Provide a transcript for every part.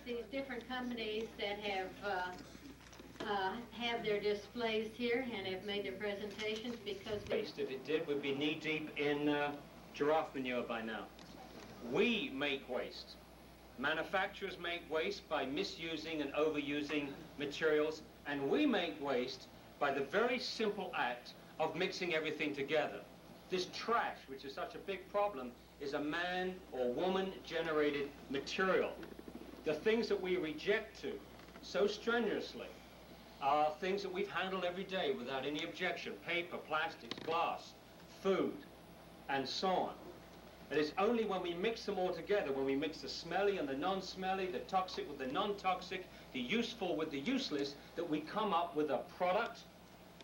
these different companies that have their displays here and have made their presentations because waste. If it did, we'd be knee-deep in giraffe manure by now. We make waste. Manufacturers make waste by misusing and overusing materials, and we make waste by the very simple act of mixing everything together. This trash, which is such a big problem, is a man or woman generated material. The things that we reject to so strenuously are things that we've handled every day without any objection: paper, plastics, glass, food, and so on. It is only when we mix them all together, when we mix the smelly and the non-smelly, the toxic with the non-toxic, the useful with the useless, that we come up with a product.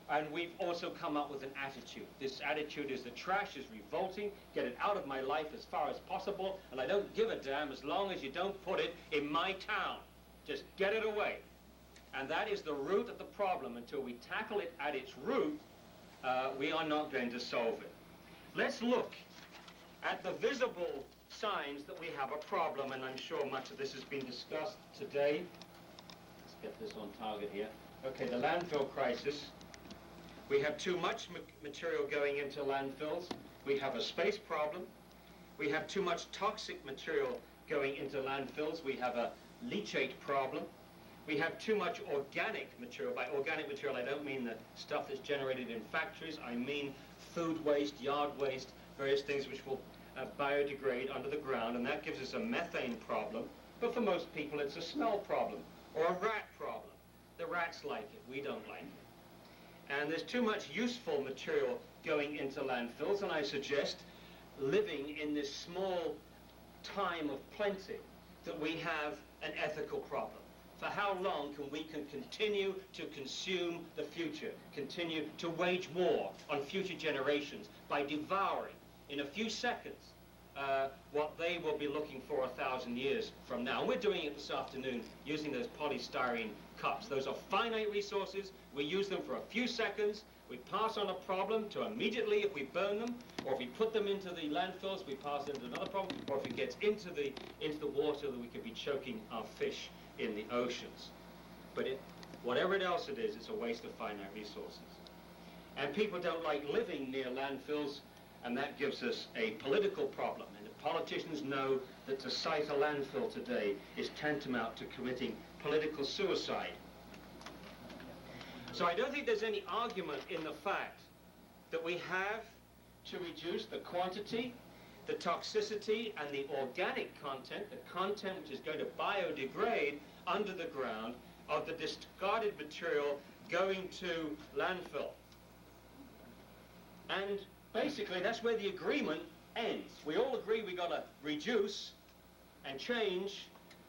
And we've also come up with an attitude. This attitude is the trash is revolting, get it out of my life as far as possible, and I don't give a damn as long as you don't put it in my town. Just get it away. And that is the root of the problem. Until we tackle it at its root, we are not going to solve it. Let's look at the visible signs that we have a problem, and I'm sure much of this has been discussed today. Let's get this on target here. Okay, the landfill crisis. We have too much material going into landfills. We have a space problem. We have too much toxic material going into landfills. We have a leachate problem. We have too much organic material. By organic material, I don't mean the stuff that's generated in factories. I mean food waste, yard waste, various things which will biodegrade under the ground, and that gives us a methane problem. But for most people, it's a smell problem or a rat problem. The rats like it. We don't like it. And there's too much useful material going into landfills, and I suggest, living in this small time of plenty, that we have an ethical problem. For how long can we continue to consume the future, continue to wage war on future generations by devouring in a few seconds what they will be looking for 1,000 years from now? And we're doing it this afternoon using those polystyrene cups. Those are finite resources. We use them for a few seconds. We pass on a problem to immediately, if we burn them, or if we put them into the landfills, we pass into another problem, or if it gets into the water, that we could be choking our fish in the oceans. But whatever else it is, it's a waste of finite resources. And people don't like living near landfills, and that gives us a political problem. And the politicians know that to site a landfill today is tantamount to committing political suicide. So I don't think there's any argument in the fact that we have to reduce the quantity, the toxicity, and the organic content, the content which is going to biodegrade under the ground, of the discarded material going to landfill. And basically, that's where the agreement ends. We all agree we've got to reduce and change,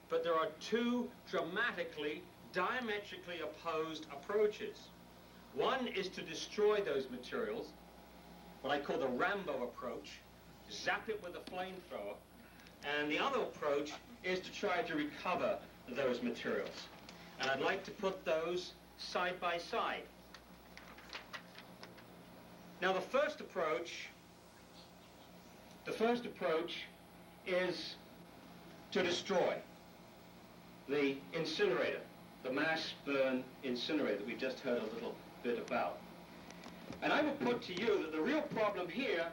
but there are two dramatically, diametrically opposed approaches. One is to destroy those materials, what I call the Rambo approach, zap it with a flamethrower, and the other approach is to try to recover those materials. And I'd like to put those side by side. Now, the first approach is to destroy the incinerator, the mass burn incinerator that we've just heard a little bit about. And I would put to you that the real problem here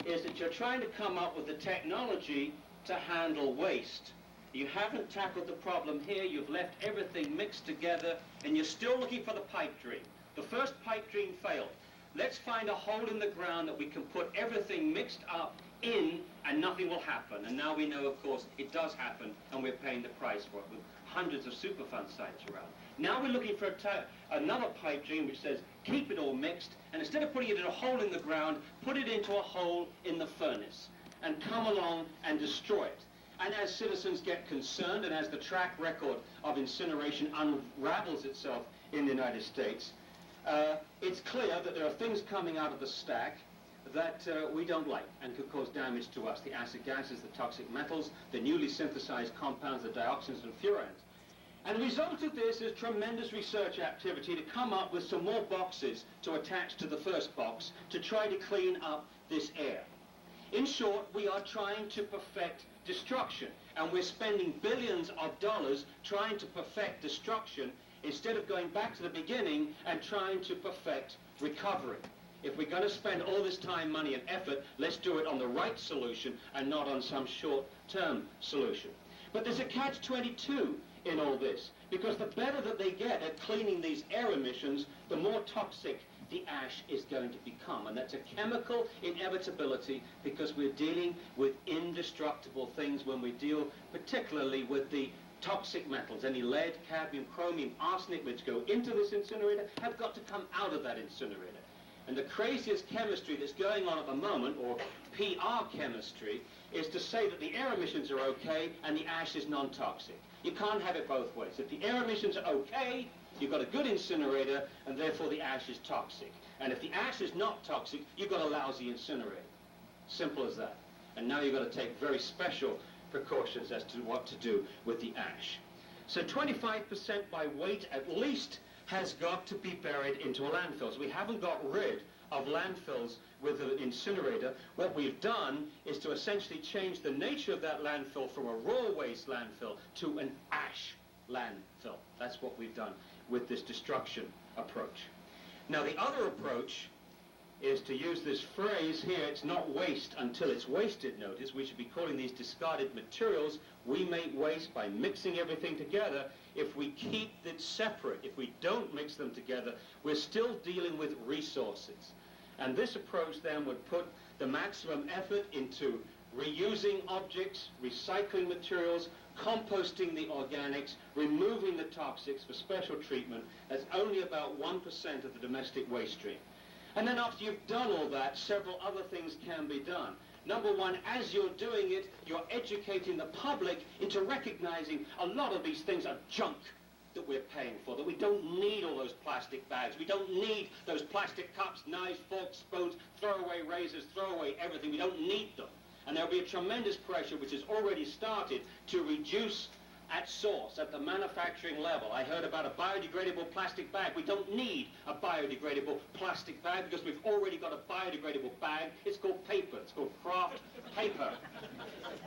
is that you're trying to come up with the technology to handle waste. You haven't tackled the problem here. You've left everything mixed together, and you're still looking for the pipe dream. The first pipe dream failed. Let's find a hole in the ground that we can put everything mixed up in, and nothing will happen. And now we know, of course, it does happen, and we're paying the price for it with hundreds of Superfund sites around. Now we're looking for another pipe dream which says, keep it all mixed, and instead of putting it in a hole in the ground, put it into a hole in the furnace, and come along and destroy it. And as citizens get concerned, and as the track record of incineration unravels itself in the United States, it's clear that there are things coming out of the stack that we don't like and could cause damage to us. The acid gases, the toxic metals, the newly synthesized compounds, the dioxins and furans. And the result of this is tremendous research activity to come up with some more boxes to attach to the first box to try to clean up this air. In short, we are trying to perfect destruction. And we're spending billions of dollars trying to perfect destruction instead of going back to the beginning and trying to perfect recovery. If we're going to spend all this time, money, and effort, let's do it on the right solution and not on some short-term solution. But there's a catch-22 in all this, because the better that they get at cleaning these air emissions, the more toxic the ash is going to become. And that's a chemical inevitability, because we're dealing with indestructible things when we deal particularly with the toxic metals. Any lead, cadmium, chromium, arsenic which go into this incinerator have got to come out of that incinerator. And the craziest chemistry that's going on at the moment, or PR chemistry, is to say that the air emissions are okay and the ash is non-toxic. You can't have it both ways. If the air emissions are okay, you've got a good incinerator, and therefore the ash is toxic. And if the ash is not toxic, you've got a lousy incinerator. Simple as that. And now you've got to take very special precautions as to what to do with the ash. So 25% by weight at least has got to be buried into a landfill. So we haven't got rid of landfills with an incinerator. What we've done is to essentially change the nature of that landfill from a raw waste landfill to an ash landfill. That's what we've done with this destruction approach. Now the other approach is to use this phrase here, it's not waste until it's wasted. Notice we should be calling these discarded materials. We make waste by mixing everything together. If we keep it separate, if we don't mix them together, we're still dealing with resources. And this approach then would put the maximum effort into reusing objects, recycling materials, composting the organics, removing the toxics for special treatment. That's only about 1% of the domestic waste stream. And then after you've done all that, several other things can be done. Number one, as you're doing it, you're educating the public into recognizing a lot of these things are junk that we're paying for, that we don't need all those plastic bags. We don't need those plastic cups, knives, forks, spoons, throw away razors, throw away everything. We don't need them. And there'll be a tremendous pressure, which has already started, to reduce at source, at the manufacturing level. I heard about a biodegradable plastic bag. We don't need a biodegradable plastic bag because we've already got a biodegradable bag. It's called paper. It's called craft paper.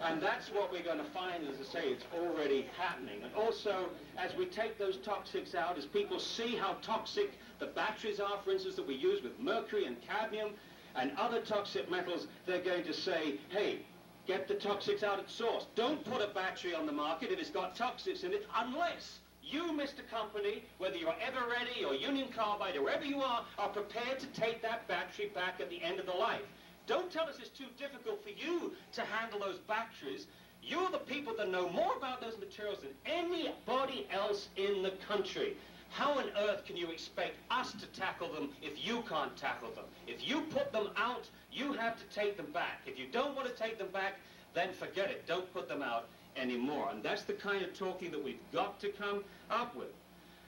And that's what we're going to find, as I say, it's already happening. And also, as we take those toxics out, as people see how toxic the batteries are, for instance, that we use with mercury and cadmium and other toxic metals, they're going to say, hey, get the toxics out at source. Don't put a battery on the market if it's got toxics in it, unless you, Mr. Company, whether you're Everready or Union Carbide or wherever you are prepared to take that battery back at the end of the life. Don't tell us it's too difficult for you to handle those batteries. You're the people that know more about those materials than anybody else in the country. How on earth can you expect us to tackle them if you can't tackle them? If you put them out, you have to take them back. If you don't want to take them back, then forget it. Don't put them out anymore. And that's the kind of talking that we've got to come up with.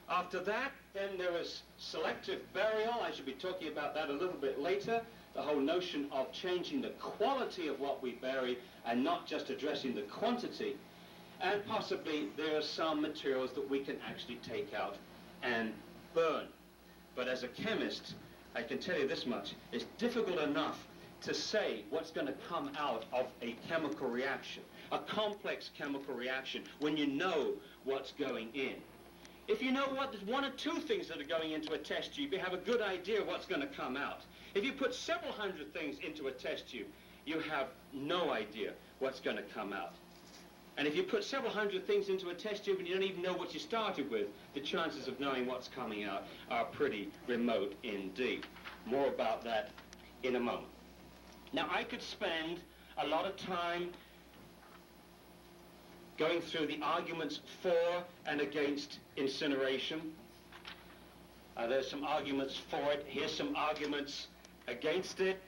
After that, then there is selective burial. I should be talking about that a little bit later. The whole notion of changing the quality of what we bury and not just addressing the quantity. And possibly there are some materials that we can actually take out and burn. But as a chemist, I can tell you this much. It's difficult enough to say what's going to come out of a chemical reaction, a complex chemical reaction, when you know what's going in. If you know what, there's one or two things that are going into a test tube, you have a good idea what's going to come out. If you put several hundred things into a test tube, you have no idea what's going to come out. And if you put several hundred things into a test tube and you don't even know what you started with, the chances of knowing what's coming out are pretty remote indeed. More about that in a moment. Now, I could spend a lot of time going through the arguments for and against incineration. There's some arguments for it. Here's some arguments against it.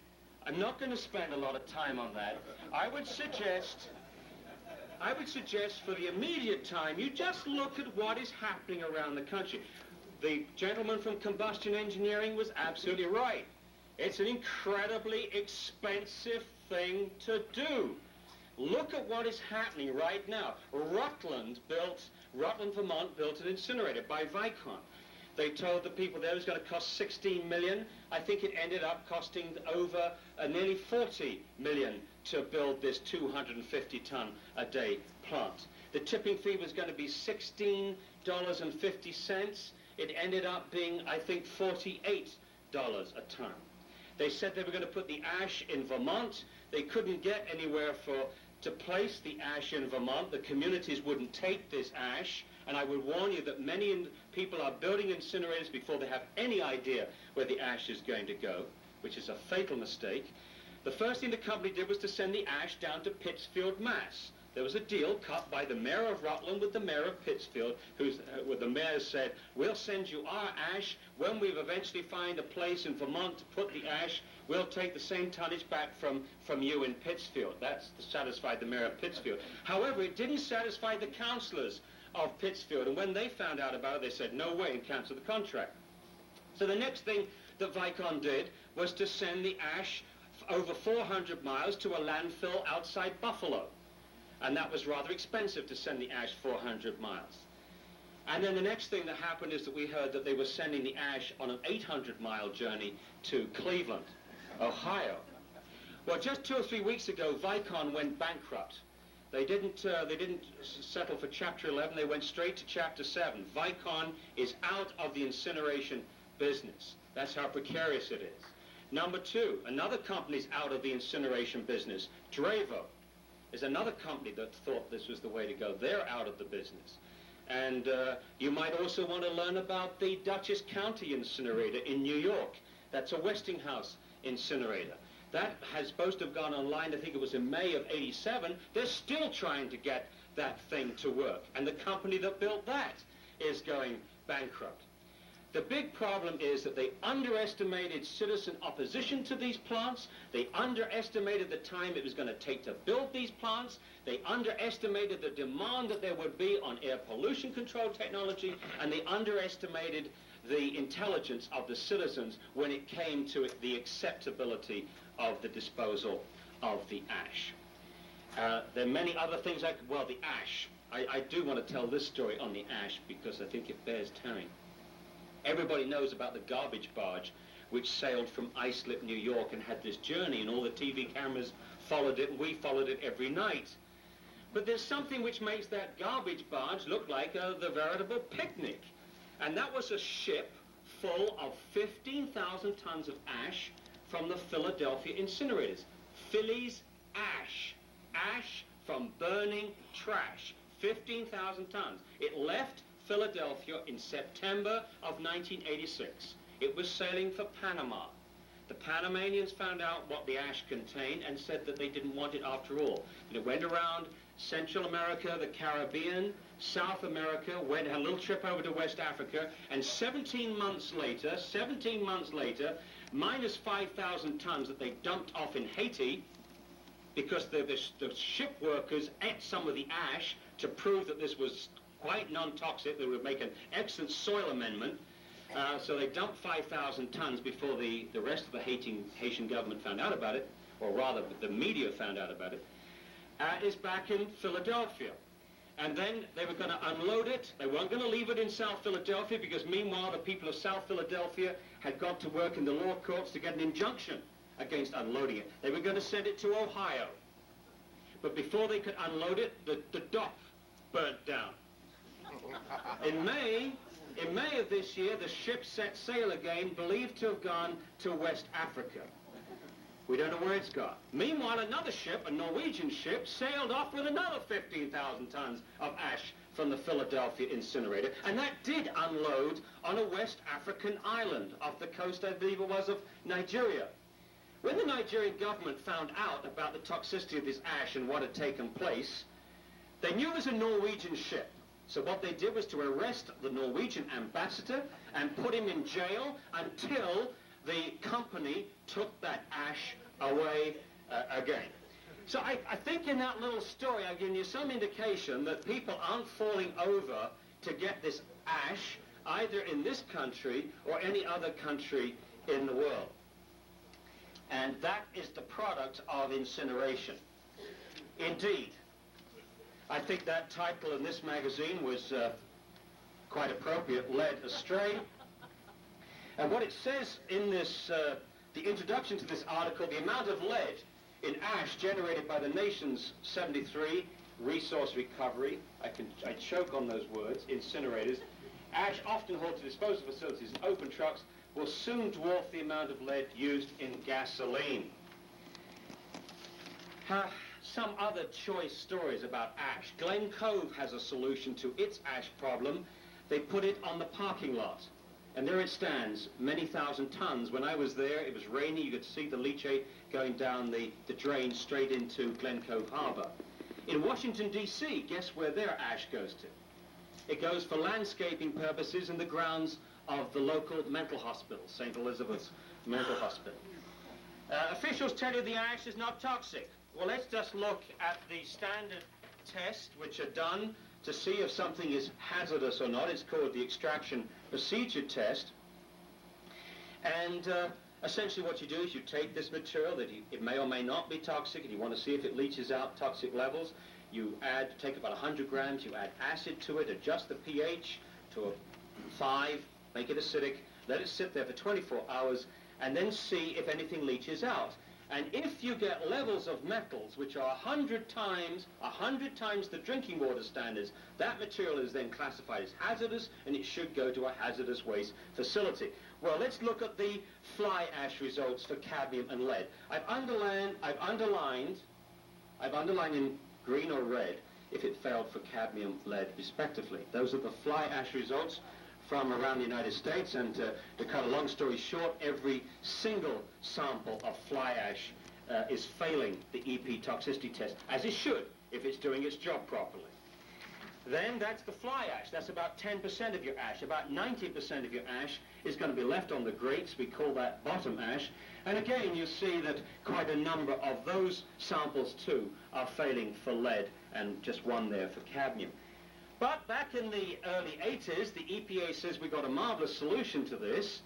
I'm not going to spend a lot of time on that. I would suggest for the immediate time, you just look at what is happening around the country. The gentleman from combustion engineering was absolutely right. It's an incredibly expensive thing to do. Look at what is happening right now. Rutland, Vermont built an incinerator by Vicon. They told the people there it was going to cost 16 million. I think it ended up costing over nearly 40 million to build this 250-ton a day plant. The tipping fee was going to be $16.50. It ended up being, I think, $48 a ton. They said they were going to put the ash in Vermont. They couldn't get anywhere to place the ash in Vermont. The communities wouldn't take this ash. And I would warn you that many people are building incinerators before they have any idea where the ash is going to go, which is a fatal mistake. The first thing the company did was to send the ash down to Pittsfield, Mass. There was a deal cut by the mayor of Rutland with the mayor of Pittsfield, where the mayor said, we'll send you our ash. When we eventually find a place in Vermont to put the ash, we'll take the same tonnage back from you in Pittsfield. That's satisfied the mayor of Pittsfield. However, it didn't satisfy the councillors of Pittsfield, and when they found out about it, they said, no way, and cancelled the contract. So the next thing that Vicon did was to send the ash over 400 miles to a landfill outside Buffalo. And that was rather expensive to send the ash 400 miles. And then the next thing that happened is that we heard that they were sending the ash on an 800-mile journey to Cleveland, Ohio. Well, just 2 or 3 weeks ago, Vicon went bankrupt. They didn't settle for Chapter 11. They went straight to Chapter 7. Vicon is out of the incineration business. That's how precarious it is. Number 2, another company's out of the incineration business. Dravo is another company that thought this was the way to go. They're out of the business. And you might also want to learn about the Dutchess County incinerator in New York. That's a Westinghouse incinerator. That has supposed to have gone online, I think it was in May of '87. They're still trying to get that thing to work. And the company that built that is going bankrupt. The big problem is that they underestimated citizen opposition to these plants. They underestimated the time it was going to take to build these plants. They underestimated the demand that there would be on air pollution control technology, and they underestimated the intelligence of the citizens when it came to the acceptability of the disposal of the ash. There are many other things well, the ash. I do want to tell this story on the ash because I think it bears telling. Everybody knows about the garbage barge which sailed from Islip, New York, and had this journey, and all the TV cameras followed it, and we followed it every night. But there's something which makes that garbage barge look like the veritable picnic. And that was a ship full of 15,000 tons of ash from the Philadelphia incinerators. Philly's ash. Ash from burning trash. 15,000 tons. It left Philadelphia in September of 1986. It was sailing for Panama. The Panamanians found out what the ash contained and said that they didn't want it after all. And it went around Central America, the Caribbean, South America, had a little trip over to West Africa, and 17 months later, minus 5,000 tons that they dumped off in Haiti, because the ship workers ate some of the ash to prove that this was quite non-toxic. They would make an excellent soil amendment. So they dumped 5,000 tons before the rest of the Haitian government found out about it, or rather the media found out about it. Is back in Philadelphia. And then they were going to unload it. They weren't going to leave it in South Philadelphia because meanwhile the people of South Philadelphia had got to work in the law courts to get an injunction against unloading it. They were going to send it to Ohio. But before they could unload it, the dock burnt down. In May of this year, the ship set sail again, believed to have gone to West Africa. We don't know where it's gone. Meanwhile, another ship, a Norwegian ship, sailed off with another 15,000 tons of ash from the Philadelphia incinerator, and that did unload on a West African island off the coast, I believe it was, of Nigeria. When the Nigerian government found out about the toxicity of this ash and what had taken place, they knew it was a Norwegian ship. So what they did was to arrest the Norwegian ambassador and put him in jail until the company took that ash away again. So I think in that little story I've given you some indication that people aren't falling over to get this ash either in this country or any other country in the world. And that is the product of incineration. Indeed. I think that title in this magazine was quite appropriate, Led Astray. And what it says in this, the introduction to this article, the amount of lead in ash generated by the nation's 73 resource recovery, I choke on those words, incinerators, ash often hauled to disposal facilities and open trucks, will soon dwarf the amount of lead used in gasoline. Some other choice stories about ash. Glen Cove has a solution to its ash problem. They put it on the parking lot. And there it stands, many thousand tons. When I was there, it was rainy. You could see the leachate going down the drain straight into Glen Cove Harbor. In Washington, D.C., guess where their ash goes to? It goes for landscaping purposes in the grounds of the local mental hospital, St. Elizabeth's Mental Hospital. Officials tell you the ash is not toxic. Well, let's just look at the standard tests which are done to see if something is hazardous or not. It's called the extraction procedure test. And essentially what you do is you take this material that it may or may not be toxic, and you want to see if it leaches out toxic levels. You take about 100 grams, you add acid to it, adjust the pH to a 5, make it acidic, let it sit there for 24 hours, and then see if anything leaches out. And if you get levels of metals which are 100 times the drinking water standards, that material is then classified as hazardous, and it should go to a hazardous waste facility. Well, let's look at the fly ash results for cadmium and lead. I've underlined in green or red if it failed for cadmium, lead, respectively. Those are the fly ash results from around the United States, and to cut a long story short, every single sample of fly ash is failing the EP toxicity test, as it should if it's doing its job properly. Then that's the fly ash. That's about 10% of your ash. About 90% of your ash is going to be left on the grates. We call that bottom ash. And again, you see that quite a number of those samples too are failing for lead, and just one there for cadmium. But back in the early 80s, the EPA says we've got a marvelous solution to this.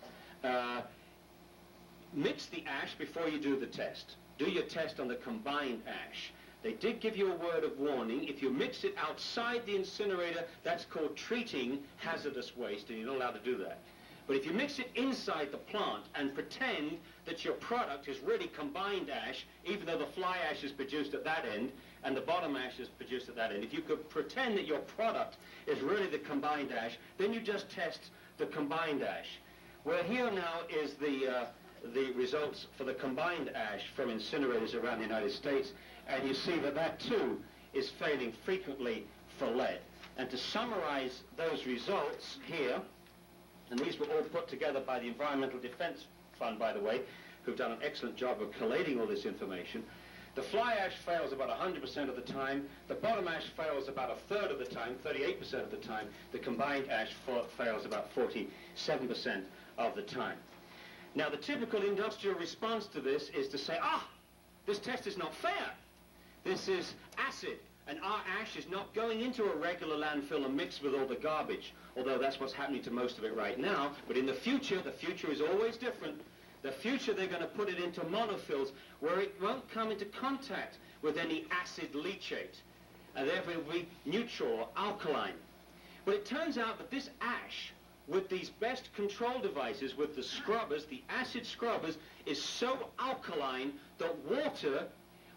Mix the ash before you do the test. Do your test on the combined ash. They did give you a word of warning. If you mix it outside the incinerator, that's called treating hazardous waste, and you're not allowed to do that. But if you mix it inside the plant and pretend that your product is really combined ash, even though the fly ash is produced at that end and the bottom ash is produced at that end, if you could pretend that your product is really the combined ash, then you just test the combined ash. Well, here now is the results for the combined ash from incinerators around the United States, and you see that that too is failing frequently for lead. And to summarize those results here, and these were all put together by the Environmental Defense Fund, by the way, who've done an excellent job of collating all this information. The fly ash fails about 100% of the time. The bottom ash fails about a third of the time, 38% of the time. The combined ash fails about 47% of the time. Now, the typical industrial response to this is to say, this test is not fair. This is acid, and our ash is not going into a regular landfill and mixed with all the garbage, although that's what's happening to most of it right now. But in the future is always different. The future, they're going to put it into monofills where it won't come into contact with any acid leachate, and therefore it will be neutral or alkaline. But it turns out that this ash, with these best control devices, with the scrubbers, the acid scrubbers, is so alkaline that water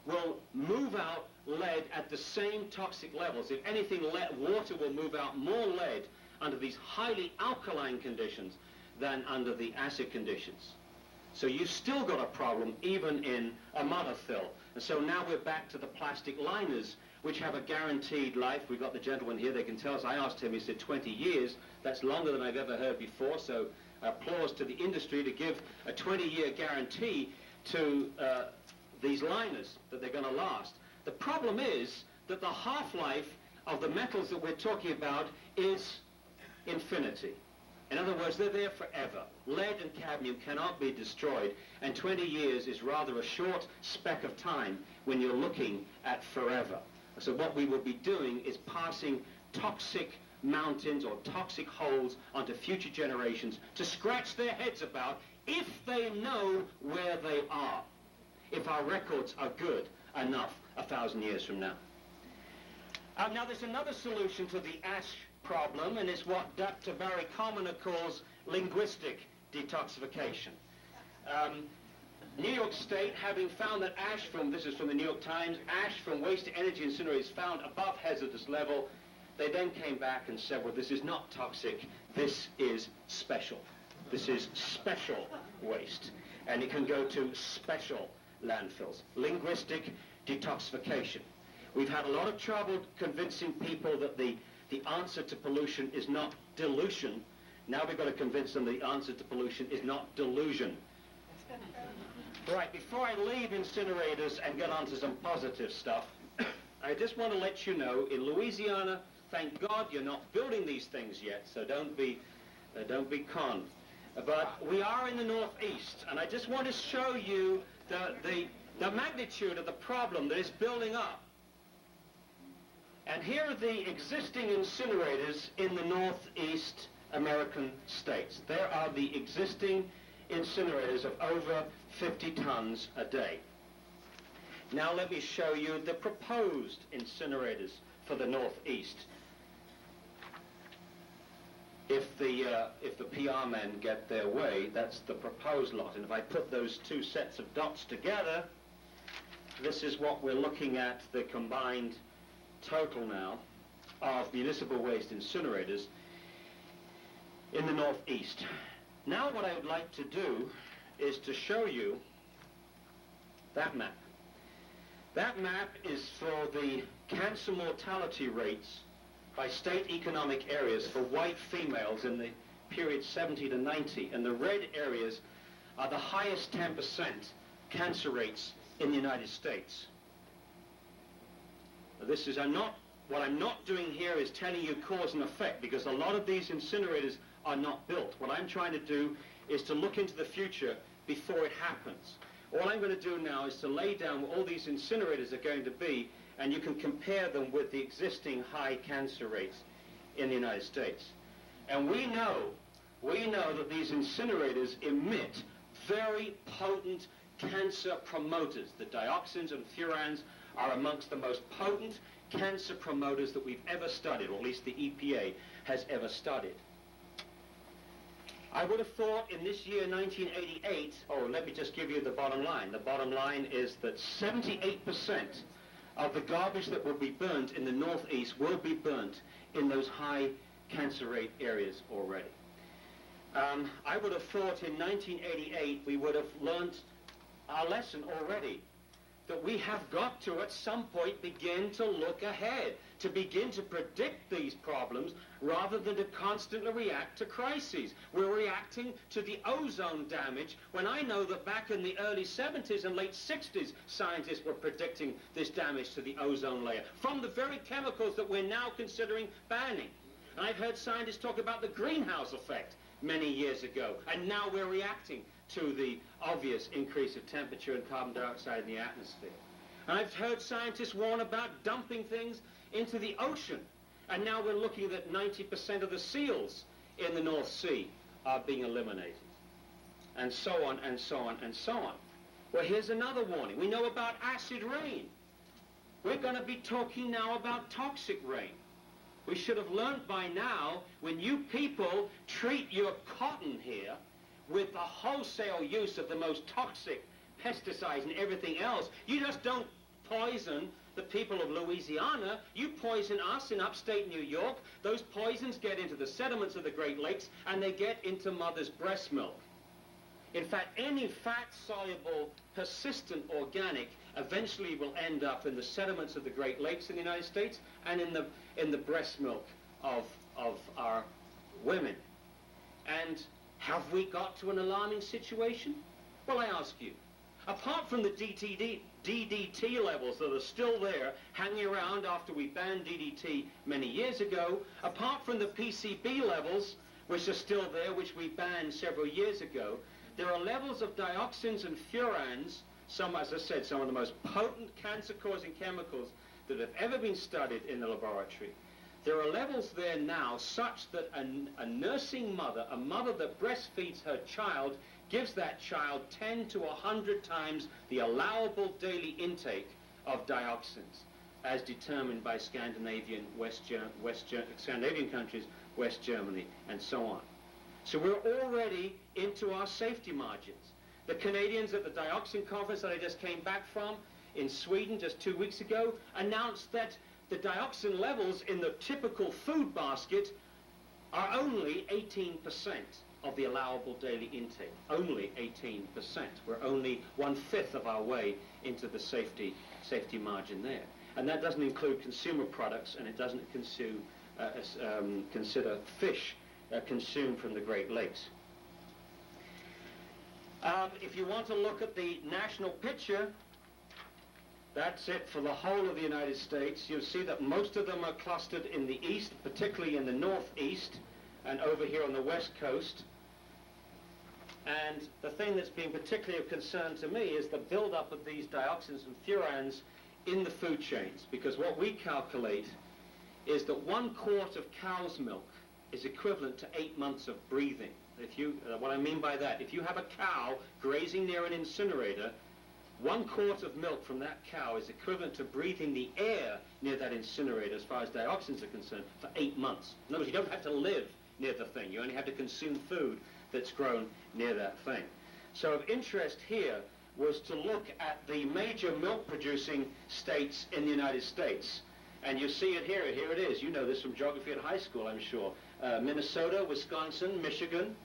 will move out lead at the same toxic levels. If anything, water will move out more lead under these highly alkaline conditions than under the acid conditions. So you've still got a problem even in a monofill. And so now we're back to the plastic liners, which have a guaranteed life. We've got the gentleman here, they can tell us. I asked him, he said 20 years. That's longer than I've ever heard before, so applause to the industry to give a 20-year guarantee to these liners, that they're going to last. The problem is that the half-life of the metals that we're talking about is infinity. In other words, they're there forever. Lead and cadmium cannot be destroyed, and 20 years is rather a short speck of time when you're looking at forever. So what we will be doing is passing toxic mountains or toxic holes onto future generations to scratch their heads about, if they know where they are, if our records are good enough 1,000 years from now. Now there's another solution to the ash problem, and it's what Dr. Barry Commoner calls linguistic detoxification. New York State, having found that ash from, this is from the New York Times, ash from waste-to-energy incinerators found above hazardous level, they then came back and said, well, this is not toxic, this is special. This is special waste, and it can go to special landfills. Linguistic detoxification. We've had a lot of trouble convincing people that the answer to pollution is not dilution. Now we've got to convince them the answer to pollution is not delusion. Right, before I leave incinerators and get on to some positive stuff, I just want to let you know, in Louisiana, thank God you're not building these things yet, so don't be conned. But we are in the Northeast, and I just want to show you the magnitude of the problem that is building up. And here are the existing incinerators in the Northeast American states. There are the existing incinerators of over 50 tons a day. Now let me show you the proposed incinerators for the Northeast. If the PR men get their way, that's the proposed lot. And if I put those two sets of dots together, this is what we're looking at, the combined total now of municipal waste incinerators in the Northeast. Now what I would like to do is to show you that map. That map is for the cancer mortality rates by state economic areas for white females in the period 70 to 90, and the red areas are the highest 10% cancer rates in the United States. This is, what I'm not doing here is telling you cause and effect, because a lot of these incinerators are not built. What I'm trying to do is to look into the future before it happens. All I'm going to do now is to lay down what all these incinerators are going to be, and you can compare them with the existing high cancer rates in the United States. And we know that these incinerators emit very potent cancer promoters. The dioxins and furans are amongst the most potent cancer promoters that we've ever studied, or at least the EPA has ever studied. I would have thought in this year, 1988, let me just give you the bottom line. The bottom line is that 78% of the garbage that will be burnt in the Northeast will be burnt in those high cancer rate areas already. I would have thought in 1988 we would have learned our lesson already, that we have got to at some point begin to look ahead, to begin to predict these problems rather than to constantly react to crises. We're reacting to the ozone damage when I know that back in the early 70s and late 60s scientists were predicting this damage to the ozone layer from the very chemicals that we're now considering banning. And I've heard scientists talk about the greenhouse effect many years ago, and now we're reacting to the obvious increase of temperature and carbon dioxide in the atmosphere. And I've heard scientists warn about dumping things into the ocean, and now we're looking that 90% of the seals in the North Sea are being eliminated, and so on and so on and so on. Well, here's another warning. We know about acid rain. We're going to be talking now about toxic rain. We should have learned by now, when you people treat your cotton here with the wholesale use of the most toxic pesticides and everything else, you just don't poison the people of Louisiana, you poison us in upstate New York. Those poisons get into the sediments of the Great Lakes, and they get into mother's breast milk. In fact, any fat-soluble, persistent organic eventually will end up in the sediments of the Great Lakes in the United States and in the breast milk of our women. And have we got to an alarming situation? Well, I ask you, apart from the DDT levels that are still there, hanging around after we banned DDT many years ago, apart from the PCB levels, which are still there, which we banned several years ago, there are levels of dioxins and furans, some, as I said, some of the most potent cancer-causing chemicals that have ever been studied in the laboratory. There are levels there now such that a nursing mother, a mother that breastfeeds her child, gives that child 10 to 100 times the allowable daily intake of dioxins, as determined by Scandinavian countries, West Germany, and so on. So we're already into our safety margins. The Canadians at the dioxin conference that I just came back from in Sweden just 2 weeks ago announced that the dioxin levels in the typical food basket are only 18% of the allowable daily intake. Only 18%. We're only 1/5 of our way into the safety margin there. And that doesn't include consumer products, and it doesn't consider fish consumed from the Great Lakes. If you want to look at the national picture, that's it for the whole of the United States. You'll see that most of them are clustered in the east, particularly in the northeast, and over here on the west coast. And the thing that's been particularly of concern to me is the buildup of these dioxins and furans in the food chains, because what we calculate is that 1 quart of cow's milk is equivalent to 8 months of breathing. What I mean by that, if you have a cow grazing near an incinerator, 1 quart of milk from that cow is equivalent to breathing the air near that incinerator as far as dioxins are concerned for 8 months. In other words, you don't have to live near the thing. You only have to consume food that's grown near that thing. So of interest here was to look at the major milk producing states in the United States. And you see it here. Here it is. You know this from geography at high school, I'm sure. Minnesota, Wisconsin, Michigan,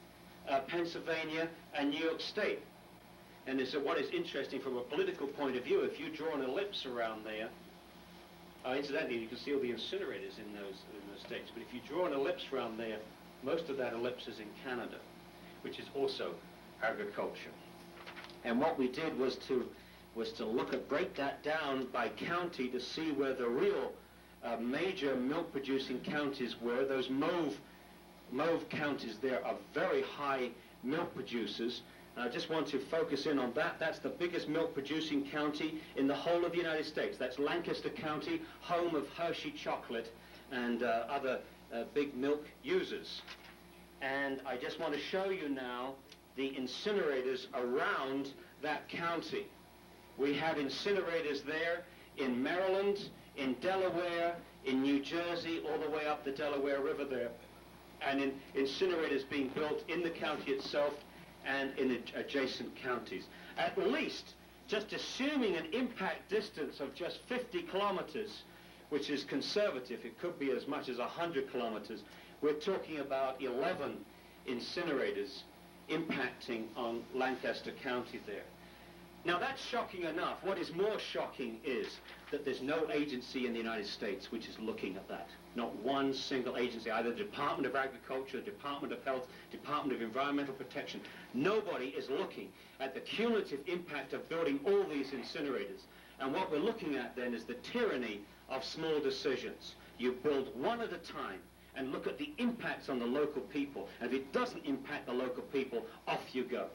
Pennsylvania, and New York State. And what is interesting from a political point of view, if you draw an ellipse around there, incidentally, you can see all the incinerators in those states, but if you draw an ellipse around there, most of that ellipse is in Canada, which is also agriculture. And what we did was to break that down by county to see where the real major milk-producing counties were. Those mauve counties there are very high milk producers. And I just want to focus in on that. That's the biggest milk-producing county in the whole of the United States. That's Lancaster County, home of Hershey chocolate and other big milk users. And I just want to show you now the incinerators around that county. We have incinerators there in Maryland, in Delaware, in New Jersey, all the way up the Delaware River there, and in incinerators being built in the county itself and in adjacent counties. At least, just assuming an impact distance of just 50 kilometers, which is conservative, it could be as much as 100 kilometers, we're talking about 11 incinerators impacting on Lancaster County there. Now that's shocking enough. What is more shocking is that there's no agency in the United States which is looking at that. Not one single agency, either the Department of Agriculture, Department of Health, Department of Environmental Protection. Nobody is looking at the cumulative impact of building all these incinerators. And what we're looking at then is the tyranny of small decisions. You build one at a time and look at the impacts on the local people. And if it doesn't impact the local people, off you go.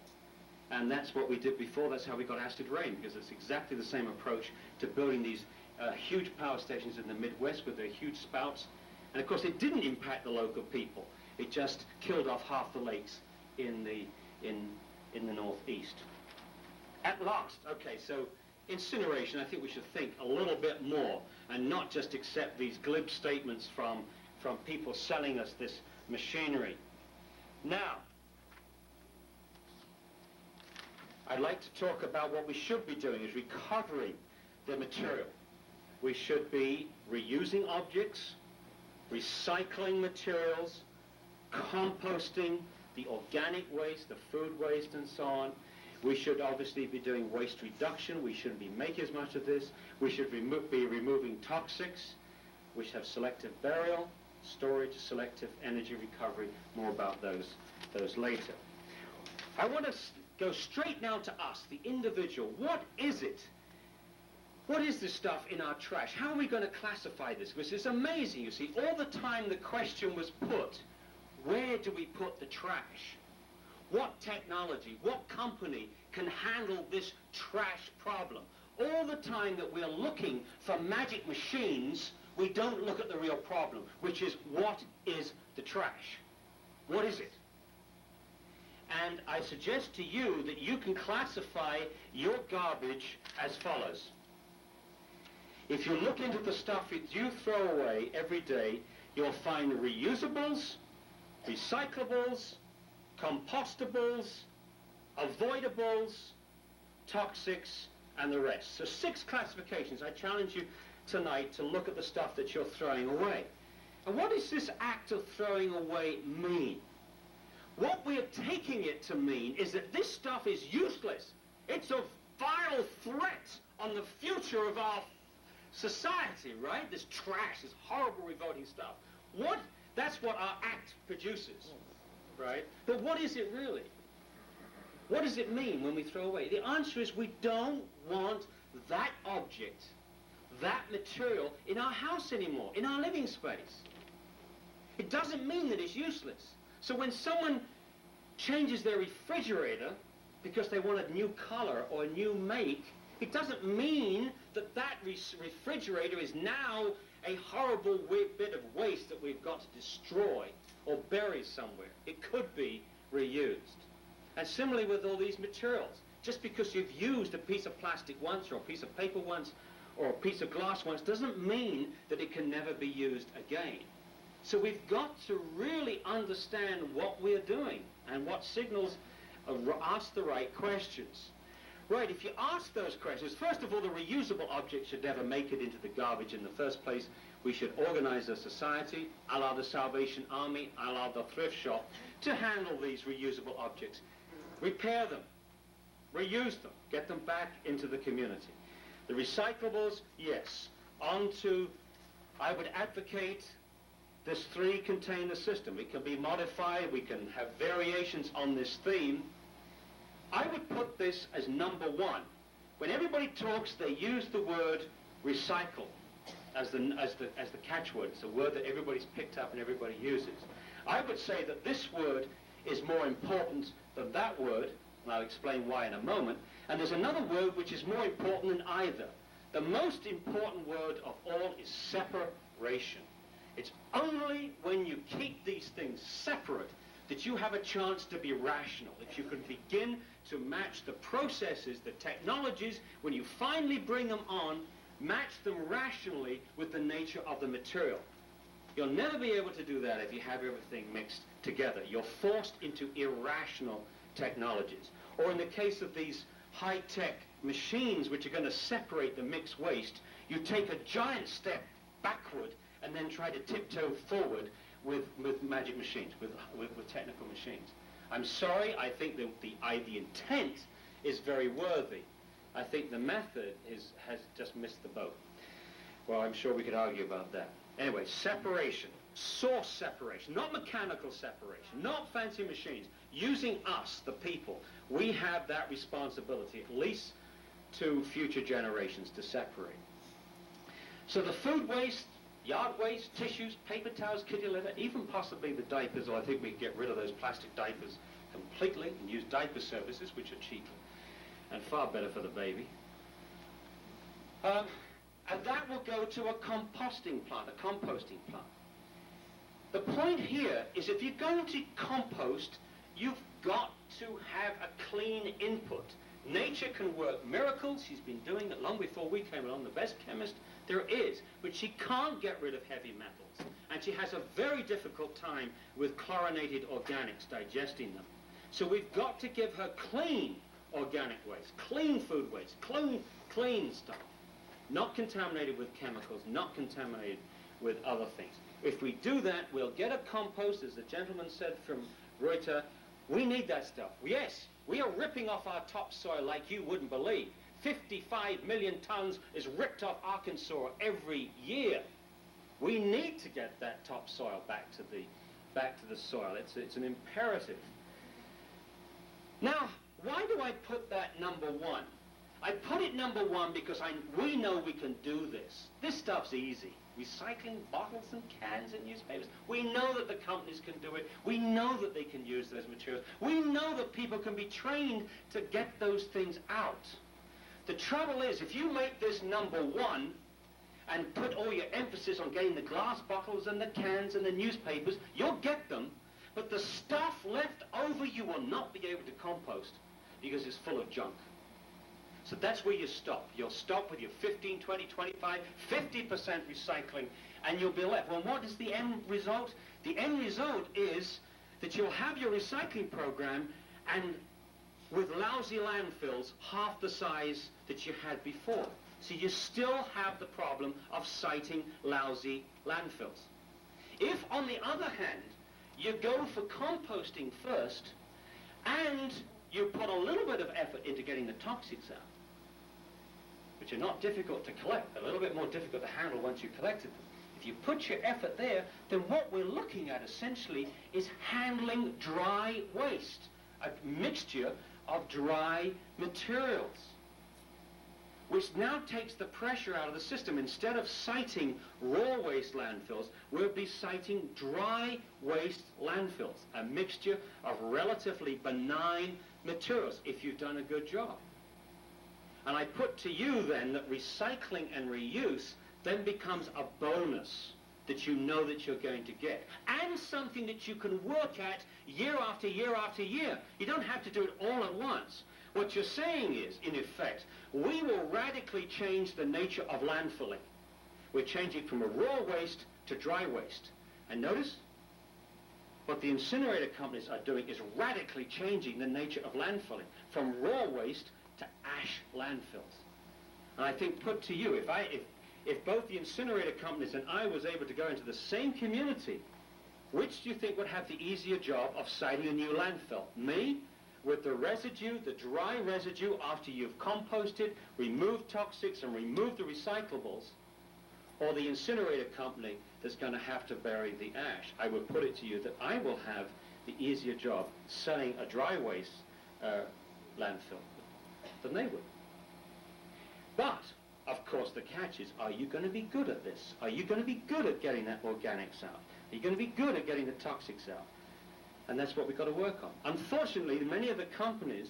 And that's what we did before. That's how we got acid rain, because it's exactly the same approach to building these huge power stations in the Midwest with their huge spouts. And of course, it didn't impact the local people. It just killed off half the lakes in the Northeast. At last, okay, so incineration, I think we should think a little bit more and not just accept these glib statements from people selling us this machinery. Now, I'd like to talk about what we should be doing is recovering the material. We should be reusing objects, recycling materials, composting the organic waste, the food waste, and so on. We should obviously be doing waste reduction. We shouldn't be making as much of this. We should be removing toxics, which have selective burial, storage, selective energy recovery. More about those later. I want to go straight now to us, the individual. What is it? What is this stuff in our trash? How are we going to classify this? Because it's amazing, you see. All the time the question was put, where do we put the trash? What technology, what company can handle this trash problem? All the time that we're looking for magic machines, we don't look at the real problem, which is, what is the trash? What is it? And I suggest to you that you can classify your garbage as follows. If you look into the stuff that you throw away every day, you'll find reusables, recyclables, compostables, avoidables, toxics, and the rest. So 6 classifications. I challenge you tonight to look at the stuff that you're throwing away. And what does this act of throwing away mean? What we're taking it to mean is that this stuff is useless. It's a vile threat on the future of our society, right? This trash, this horrible, revolting stuff. That's what our act produces, right? But what is it really? What does it mean when we throw away? The answer is we don't want that object, that material in our house anymore, in our living space. It doesn't mean that it's useless. So when someone changes their refrigerator because they want a new color or a new make, it doesn't mean that that refrigerator is now a horrible bit of waste that we've got to destroy or bury somewhere. It could be reused. And similarly with all these materials, just because you've used a piece of plastic once or a piece of paper once or a piece of glass once doesn't mean that it can never be used again. So we've got to really understand what we're doing and what signals ask the right questions. Right, if you ask those questions, first of all, the reusable object should never make it into the garbage in the first place. We should organize a society, a la the Salvation Army, a la the thrift shop, to handle these reusable objects. Repair them, reuse them, get them back into the community. The recyclables, yes. On to, I would advocate this 3-container system. It can be modified, we can have variations on this theme. I would put this as number 1. When everybody talks, they use the word recycle as the catchword. It's a word that everybody's picked up and everybody uses. I would say that this word is more important than that word, and I'll explain why in a moment. And there's another word which is more important than either. The most important word of all is separation. It's only when you keep these things separate that you have a chance to be rational. If you can begin to match the processes, the technologies, when you finally bring them on, match them rationally with the nature of the material. You'll never be able to do that if you have everything mixed together. You're forced into irrational technologies. Or in the case of these high-tech machines which are going to separate the mixed waste, you take a giant step backward and then try to tiptoe forward with magic machines, with technical machines. I'm sorry, I think that the intent is very worthy. I think the method has just missed the boat. Well, I'm sure we could argue about that. Anyway, separation, source separation, not mechanical separation, not fancy machines. Using us, the people, we have that responsibility, at least to future generations, to separate. So the food waste, yard waste, tissues, paper towels, kitty litter, even possibly the diapers, or I think we can get rid of those plastic diapers completely and use diaper services, which are cheaper and far better for the baby. And that will go to a composting plant, a composting plant. The point here is if you're going to compost, you've got to have a clean input. Nature can work miracles. She's been doing it long before we came along, the best chemist there is, but she can't get rid of heavy metals. And she has a very difficult time with chlorinated organics, digesting them. So we've got to give her clean organic waste, clean food waste, clean stuff. Not contaminated with chemicals, not contaminated with other things. If we do that, we'll get a compost, as the gentleman said from Reuters. We need that stuff. Yes, we are ripping off our topsoil like you wouldn't believe. 55 million tons is ripped off Arkansas every year. We need to get that topsoil back to the soil. It's an imperative. Now, why do I put that number 1? I put it number 1 because we know we can do this. This stuff's easy. Recycling bottles and cans and newspapers. We know that the companies can do it. We know that they can use those materials. We know that people can be trained to get those things out. The trouble is, if you make this number 1 and put all your emphasis on getting the glass bottles and the cans and the newspapers, you'll get them, but the stuff left over you will not be able to compost because it's full of junk. So that's where you stop. You'll stop with your 15, 20, 25, 50% recycling, and you'll be left. Well, what is the end result? The end result is that you'll have your recycling program and with lousy landfills half the size that you had before. So you still have the problem of citing lousy landfills. If, on the other hand, you go for composting first and you put a little bit of effort into getting the toxics out, which are not difficult to collect, a little bit more difficult to handle once you've collected them. If you put your effort there, then what we're looking at essentially is handling dry waste, a mixture of dry materials, which now takes the pressure out of the system. Instead of citing raw waste landfills, we'll be citing dry waste landfills, a mixture of relatively benign materials, if you've done a good job. And I put to you then that recycling and reuse then becomes a bonus that you know that you're going to get, and something that you can work at year after year after year. You don't have to do it all at once. What you're saying is, in effect, we will radically change the nature of landfilling. We're changing from a raw waste to dry waste. And notice, what the incinerator companies are doing is radically changing the nature of landfilling from raw waste to ash landfills. And I think, put to you, if both the incinerator companies and I was able to go into the same community, which do you think would have the easier job of siting a new landfill? Me, with the residue, the dry residue after you've composted, removed toxics and removed the recyclables, or the incinerator company that's going to have to bury the ash? I would put it to you that I will have the easier job selling a dry waste landfill than they would. But, of course, the catch is, are you going to be good at this? Are you going to be good at getting that organics out? Are you going to be good at getting the toxics out? And that's what we've got to work on. Unfortunately, many of the companies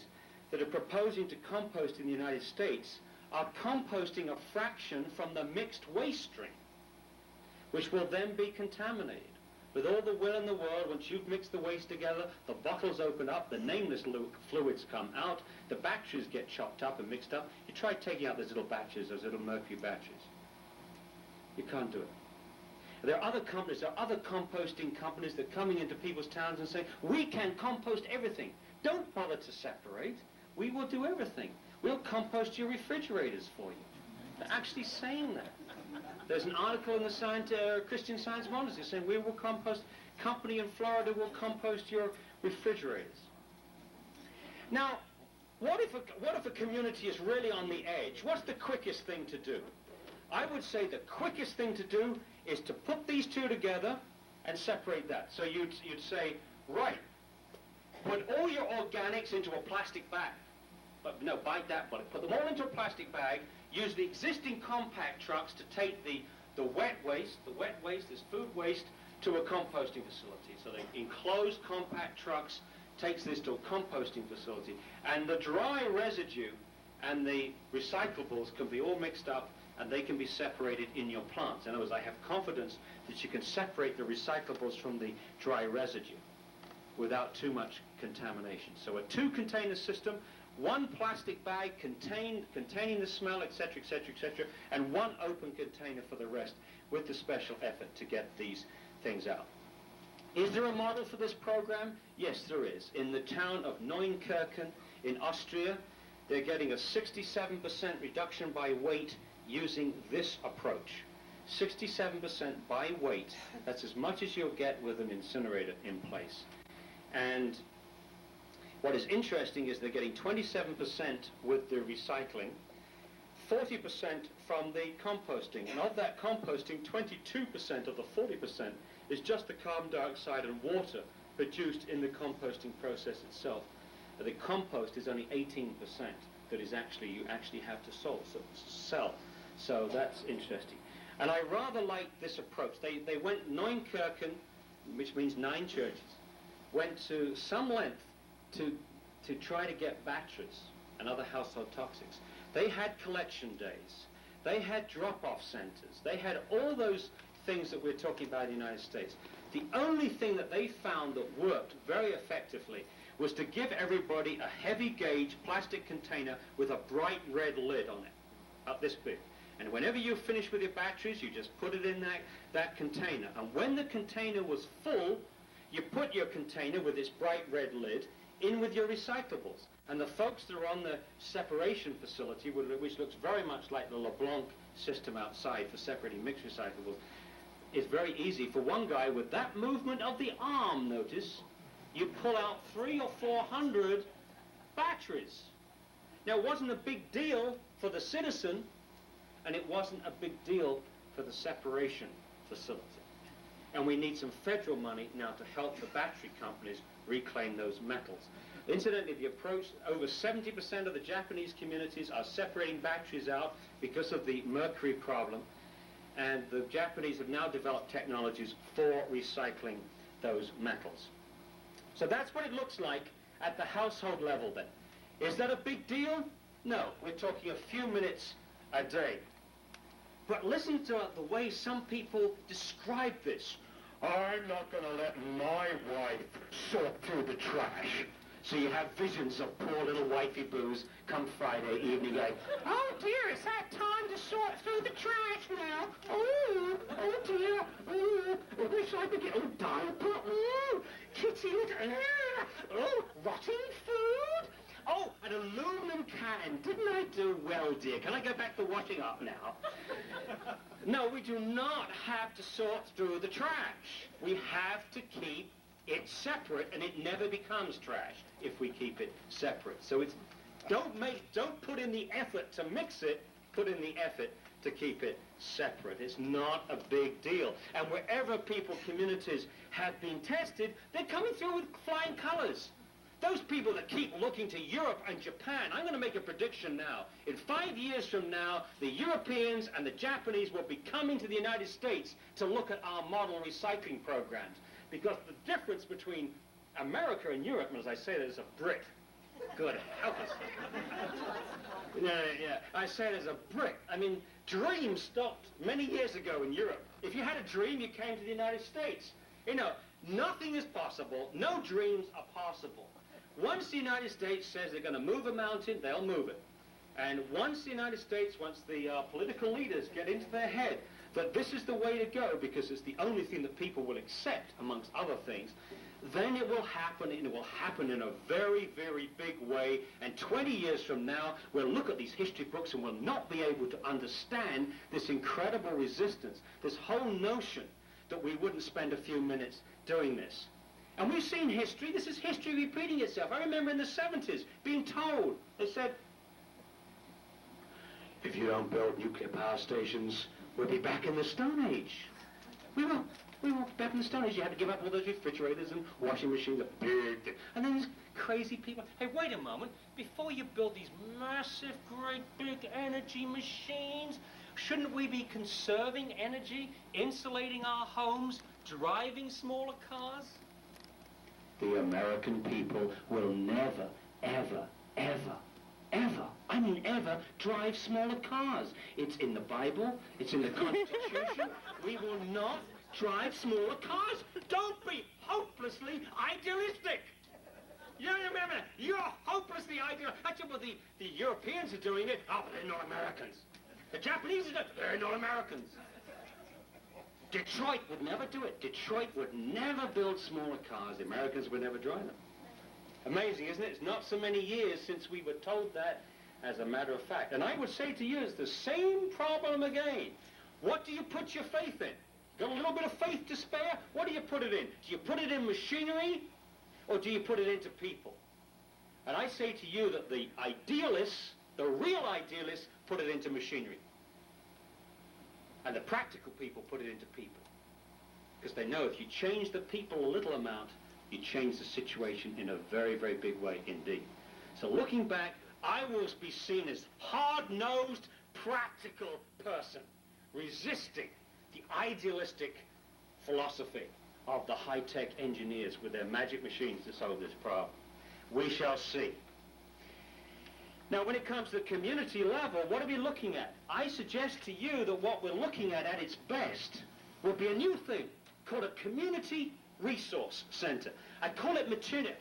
that are proposing to compost in the United States are composting a fraction from the mixed waste stream, which will then be contaminated. With all the will in the world, once you've mixed the waste together, the bottles open up, the nameless fluids come out, the batteries get chopped up and mixed up. You try taking out those little batches, those little mercury batteries. You can't do it. There are other companies, there are other composting companies that are coming into people's towns and saying, we can compost everything. Don't bother to separate. We will do everything. We'll compost your refrigerators for you. They're actually saying that. There's an article in the Christian Science Monitor saying we will compost, company in Florida will compost your refrigerators. Now, what if a community is really on the edge? What's the quickest thing to do? I would say the quickest thing to do is to put these two together and separate that. So you'd say, right, put all your organics into a plastic bag. But no, bite that one. Put them all into a plastic bag. Use the existing compact trucks to take the wet waste, this food waste, to a composting facility. So the enclosed compact trucks takes this to a composting facility. And the dry residue and the recyclables can be all mixed up and they can be separated in your plants. In other words, I have confidence that you can separate the recyclables from the dry residue without too much contamination. So a two-container system, one plastic bag containing the smell, etc., etc., etc., and one open container for the rest, with the special effort to get these things out. Is there a model for this program? Yes, there is. In the town of Neunkirchen in Austria, they're getting a 67% reduction by weight using this approach. 67% by weight. That's as much as you'll get with an incinerator in place. And what is interesting is they're getting 27% with the recycling, 40% from the composting. And of that composting, 22% of the 40% is just the carbon dioxide and water produced in the composting process itself. The compost is only 18% that is you actually have to sell. So that's interesting. And I rather like this approach. They went Neunkirchen, which means 9 churches, went to some length to try to get batteries and other household toxics. They had collection days. They had drop-off centers. They had all those things that we're talking about in the United States. The only thing that they found that worked very effectively was to give everybody a heavy gauge plastic container with a bright red lid on it, up this big. And whenever you finish with your batteries, you just put it in that container. And when the container was full, you put your container with its bright red lid in with your recyclables. And the folks that are on the separation facility, which looks very much like the LeBlanc system outside for separating mixed recyclables, is very easy. For one guy, with that movement of the arm, notice, you pull out 300 or 400 batteries. Now, it wasn't a big deal for the citizen, and it wasn't a big deal for the separation facility. And we need some federal money now to help the battery companies reclaim those metals. Incidentally, the approach, over 70% of the Japanese communities are separating batteries out because of the mercury problem, and the Japanese have now developed technologies for recycling those metals. So that's what it looks like at the household level then. Is that a big deal? No, we're talking a few minutes a day. But listen to the way some people describe this. I'm not going to let my wife sort through the trash. So you have visions of poor little wifey boos come Friday evening going, oh dear, it's that time to sort through the trash now. Oh dear, I wish I could get, diaper, kitty, rotten food. Oh, an aluminum can. Didn't I do well, dear? Can I go back to washing up now? No, we do not have to sort through the trash. We have to keep it separate, and it never becomes trash if we keep it separate. So it's, don't put in the effort to mix it, put in the effort to keep it separate. It's not a big deal. And wherever people, communities have been tested, they're coming through with flying colors. Those people that keep looking to Europe and Japan, I'm going to make a prediction now. In 5 years from now, the Europeans and the Japanese will be coming to the United States to look at our model recycling programs. Because the difference between America and Europe, and as I say, there's a brick. Good help us. Yeah, I say there's a brick. I mean, dreams stopped many years ago in Europe. If you had a dream, you came to the United States. You know, nothing is possible. No dreams are possible. Once the United States says they're going to move a mountain, they'll move it. And once the United States, once the political leaders get into their head that this is the way to go because it's the only thing that people will accept, amongst other things, then it will happen, and it will happen in a very, very big way. And 20 years from now, we'll look at these history books and we'll not be able to understand this incredible resistance, this whole notion that we wouldn't spend a few minutes doing this. And we've seen history. This is history repeating itself. I remember in the 70s being told, they said, if you don't build nuclear power stations, we'll be back in the Stone Age. We won't be back in the Stone Age. You had to give up all those refrigerators and washing machines, a big thing. And then these crazy people, hey, wait a moment. Before you build these massive, great, big energy machines, shouldn't we be conserving energy, insulating our homes, driving smaller cars? The American people will never, ever, ever, ever, I mean ever, drive smaller cars. It's in the Bible, it's in the Constitution. We will not drive smaller cars. Don't be hopelessly idealistic. You remember, you're hopelessly idealistic. That's what the Europeans are doing it. Oh, they're not Americans. The Japanese are doing it. They're not Americans. Detroit would never do it. Detroit would never build smaller cars. The Americans would never drive them. Amazing, isn't it? It's not so many years since we were told that, as a matter of fact. And I would say to you, it's the same problem again. What do you put your faith in? Got a little bit of faith to spare? What do you put it in? Do you put it in machinery, or do you put it into people? And I say to you that the idealists, the real idealists, put it into machinery. And the practical people put it into people. Because they know if you change the people a little amount, you change the situation in a very, very big way indeed. So looking back, I will be seen as hard-nosed, practical person, resisting the idealistic philosophy of the high-tech engineers with their magic machines to solve this problem. We shall see. Now, when it comes to the community level, what are we looking at? I suggest to you that what we're looking at its best will be a new thing called a community resource center. I call it material.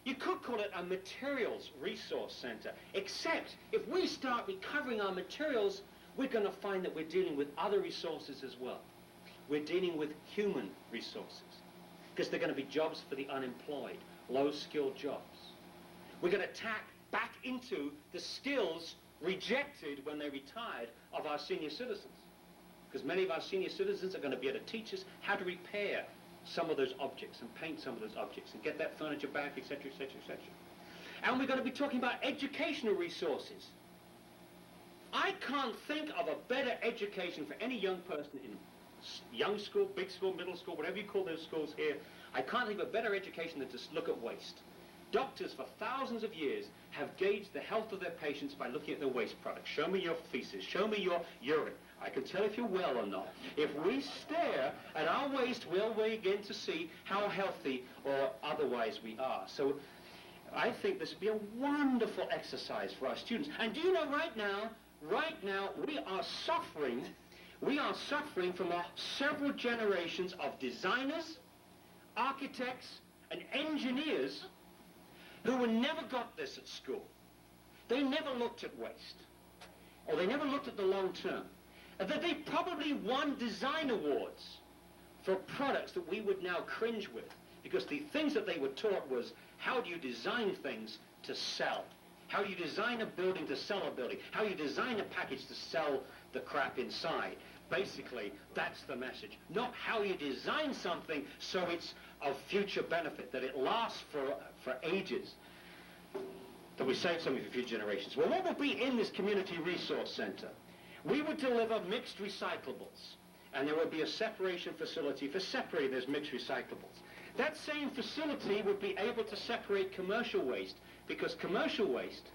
You could call it a materials resource center, except if we start recovering our materials, we're going to find that we're dealing with other resources as well. We're dealing with human resources. because they're going to be jobs for the unemployed, low-skilled jobs. We're going to tap back into the skills rejected when they retired of our senior citizens, because many of our senior citizens are going to be able to teach us how to repair some of those objects and paint some of those objects and get that furniture back, etc., etc., etc. And we're going to be talking about educational resources. I can't think of a better education for any young person in young school, big school, middle school, whatever you call those schools here. I can't think of a better education than to look at waste. Doctors for thousands of years have gauged the health of their patients by looking at their waste products. Show me your feces, show me your urine. I can tell if you're well or not. If we stare at our waste, we'll begin to see how healthy or otherwise we are. So I think this would be a wonderful exercise for our students. And do you know right now we are suffering from several generations of designers, architects, and engineers who never got this at school. They never looked at waste, or they never looked at the long term. And that they probably won design awards for products that we would now cringe with, because the things that they were taught was, how do you design things to sell? How do you design a building to sell a building? How do you design a package to sell the crap inside? Basically, that's the message. Not how you design something so it's of future benefit, that it lasts for ages, that we save something for future generations. Well, what will be in this community resource center? We would deliver mixed recyclables, and there would be a separation facility for separating those mixed recyclables. That same facility would be able to separate commercial waste, because commercial waste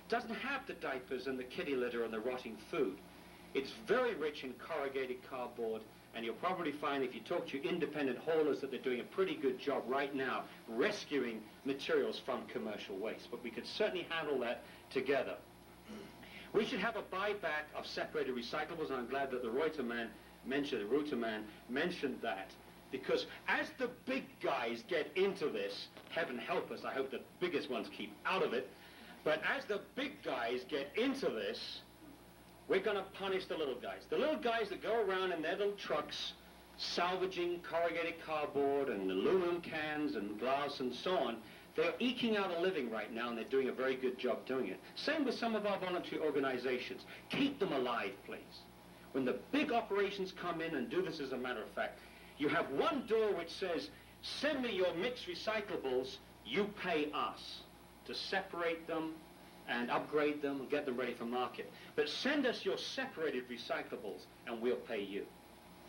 doesn't have the diapers and the kitty litter and the rotting food. It's very rich in corrugated cardboard, and you'll probably find if you talk to your independent haulers that they're doing a pretty good job right now rescuing materials from commercial waste. But we could certainly handle that together. We should have a buyback of separated recyclables, and I'm glad that the Reuter man mentioned that, because as the big guys get into this, heaven help us, I hope the biggest ones keep out of it, but as the big guys get into this, we're going to punish the little guys. The little guys that go around in their little trucks salvaging corrugated cardboard and aluminum cans and glass and so on, they're eking out a living right now, and they're doing a very good job doing it. Same with some of our voluntary organizations. Keep them alive, please. When the big operations come in, and do this as a matter of fact, you have one door which says, send me your mixed recyclables, you pay us to separate them and upgrade them and get them ready for market. But send us your separated recyclables and we'll pay you.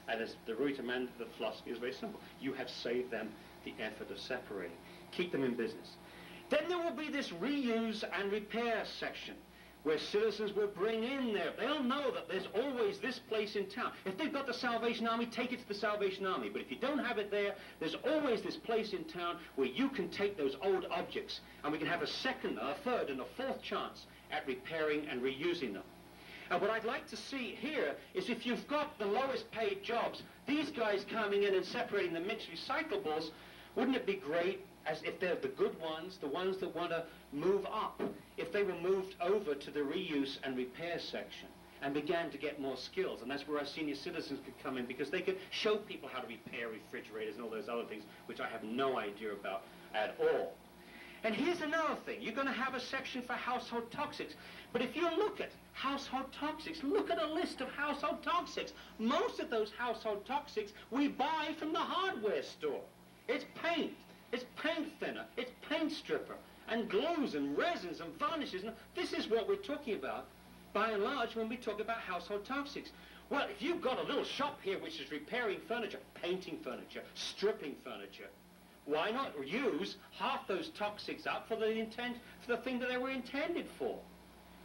And as the Reuter man, the philosophy is very simple. You have saved them the effort of separating. Keep them in business. Then there will be this reuse and repair section where citizens will bring in there. They'll know that there's always this place in town. If they've got the Salvation Army, take it to the Salvation Army. But if you don't have it there, there's always this place in town where you can take those old objects, and we can have a second, a third, and a fourth chance at repairing and reusing them. And what I'd like to see here is, if you've got the lowest paid jobs, these guys coming in and separating the mixed recyclables, wouldn't it be great, as if they're the good ones, the ones that want to move up, if they were moved over to the reuse and repair section and began to get more skills? And that's where our senior citizens could come in, because they could show people how to repair refrigerators and all those other things, which I have no idea about at all. And here's another thing. You're going to have a section for household toxics. But if you look at household toxics, look at a list of household toxics. Most of those household toxics we buy from the hardware store. It's paint. It's paint thinner, it's paint stripper, and glues and resins and varnishes. And this is what we're talking about, by and large, when we talk about household toxics. Well, if you've got a little shop here which is repairing furniture, painting furniture, stripping furniture, why not use half those toxics up for the thing that they were intended for?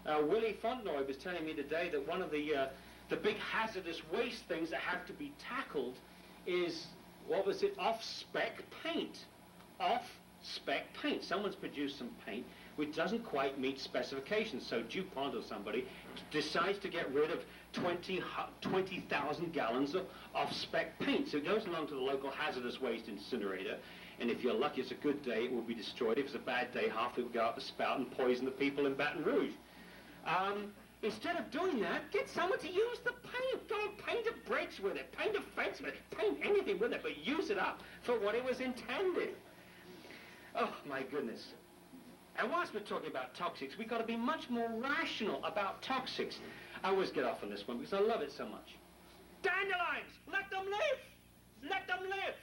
Willie Fontenoy was telling me today that one of the big hazardous waste things that have to be tackled is, what was it, off-spec paint. Off-spec paint. Someone's produced some paint which doesn't quite meet specifications, so DuPont or somebody decides to get rid of 20,000 gallons of off-spec paint. So it goes along to the local hazardous waste incinerator, and if you're lucky, it's a good day, it will be destroyed. If it's a bad day, half it will go out the spout and poison the people in Baton Rouge. Instead of doing that, get someone to use the paint. Go and paint a bridge with it, paint a fence with it, paint anything with it, but use it up for what it was intended. Oh, my goodness. And whilst we're talking about toxics, we've got to be much more rational about toxics. I always get off on this one because I love it so much. Dandelions! Let them live! Let them live!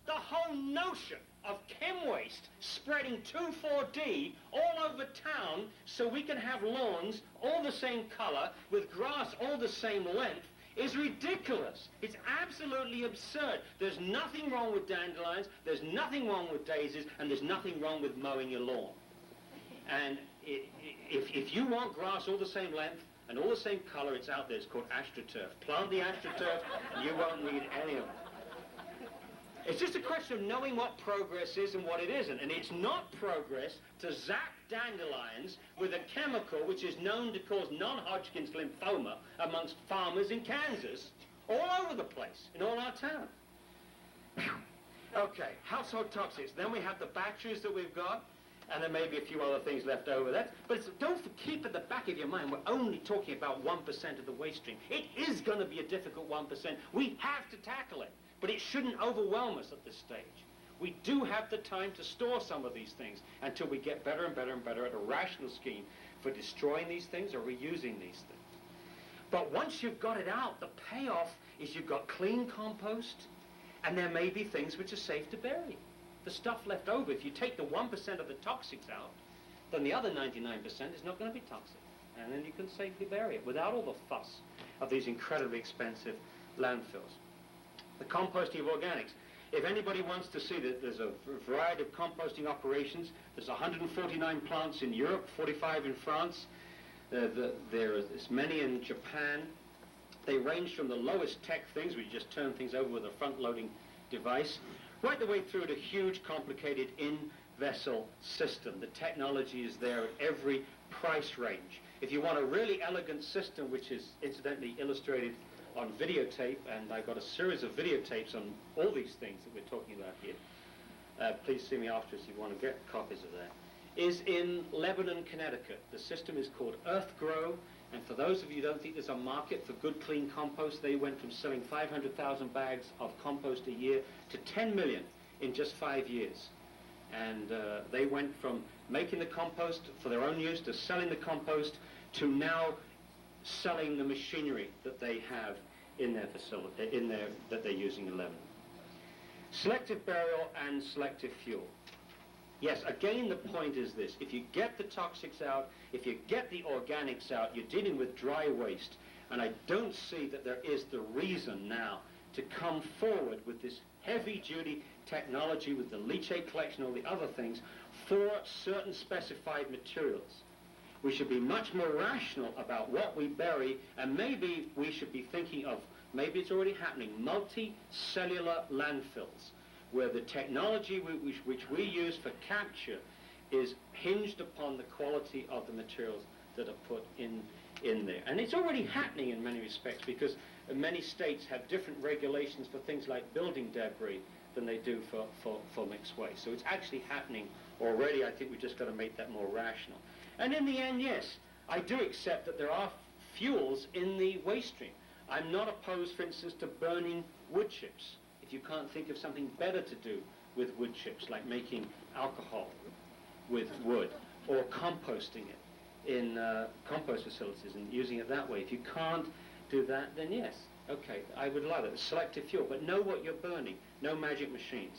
The whole notion of chem waste spreading 2,4-D all over town so we can have lawns all the same color with grass all the same length is ridiculous. It's absolutely absurd. There's nothing wrong with dandelions, there's nothing wrong with daisies, and there's nothing wrong with mowing your lawn. And if you want grass all the same length and all the same color, it's out there. It's called astroturf. Plant the astroturf and you won't need any of it. It's just a question of knowing what progress is and what it isn't. And it's not progress to zap dandelions with a chemical which is known to cause non-Hodgkin's lymphoma amongst farmers in Kansas, all over the place, in all our town. Okay, household toxics. Then we have the batteries that we've got, and there may be a few other things left over. But don't keep at the back of your mind, we're only talking about 1% of the waste stream. It is going to be a difficult 1%. We have to tackle it. But it shouldn't overwhelm us at this stage. We do have the time to store some of these things until we get better and better and better at a rational scheme for destroying these things or reusing these things. But once you've got it out, the payoff is you've got clean compost, and there may be things which are safe to bury. The stuff left over, if you take the 1% of the toxics out, then the other 99% is not going to be toxic. And then you can safely bury it without all the fuss of these incredibly expensive landfills. The composting of organics. If anybody wants to see that there's a variety of composting operations, there's 149 plants in Europe, 45 in France, there's many in Japan. They range from the lowest tech things, where you just turn things over with a front-loading device, right the way through to huge, complicated in-vessel system. The technology is there at every price range. If you want a really elegant system, which is incidentally illustrated on videotape, and I've got a series of videotapes on all these things that we're talking about here. Please see me afterwards if you want to get copies of that. Is in Lebanon, Connecticut. The system is called EarthGrow, and for those of you who don't think there's a market for good, clean compost, they went from selling 500,000 bags of compost a year to 10 million in just 5 years. And they went from making the compost for their own use to selling the compost to now selling the machinery that they have in their facility, that they're using in Lebanon. Selective burial and selective fuel. Yes, again, the point is this. If you get the toxics out, if you get the organics out, you're dealing with dry waste. And I don't see that there is the reason now to come forward with this heavy-duty technology with the leachate collection, all the other things, for certain specified materials. We should be much more rational about what we bury, and maybe we should be thinking of, maybe it's already happening, multi-cellular landfills, where the technology which we use for capture is hinged upon the quality of the materials that are put in there. And it's already happening in many respects, because many states have different regulations for things like building debris than they do for mixed waste. So it's actually happening already. I think we've just got to make that more rational. And in the end, yes, I do accept that there are fuels in the waste stream. I'm not opposed, for instance, to burning wood chips. If you can't think of something better to do with wood chips, like making alcohol with wood, or composting it in compost facilities and using it that way. If you can't do that, then yes, okay, I would love it. Selective fuel, but know what you're burning. No magic machines.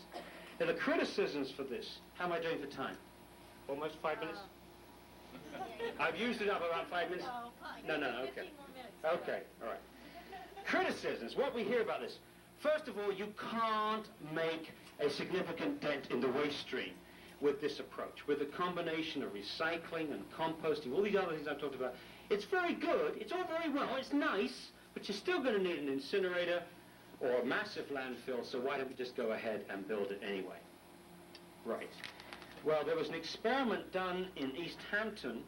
Now, the criticisms for this, how am I doing for time? Almost 5 minutes? I've used it up about 5 minutes. No, okay. Okay, all right. Criticisms, what we hear about this. First of all, you can't make a significant dent in the waste stream with this approach, with a combination of recycling and composting, all these other things I've talked about. It's very good, it's all very well, it's nice, but you're still going to need an incinerator or a massive landfill, so why don't we just go ahead and build it anyway? Right. Well, there was an experiment done in East Hampton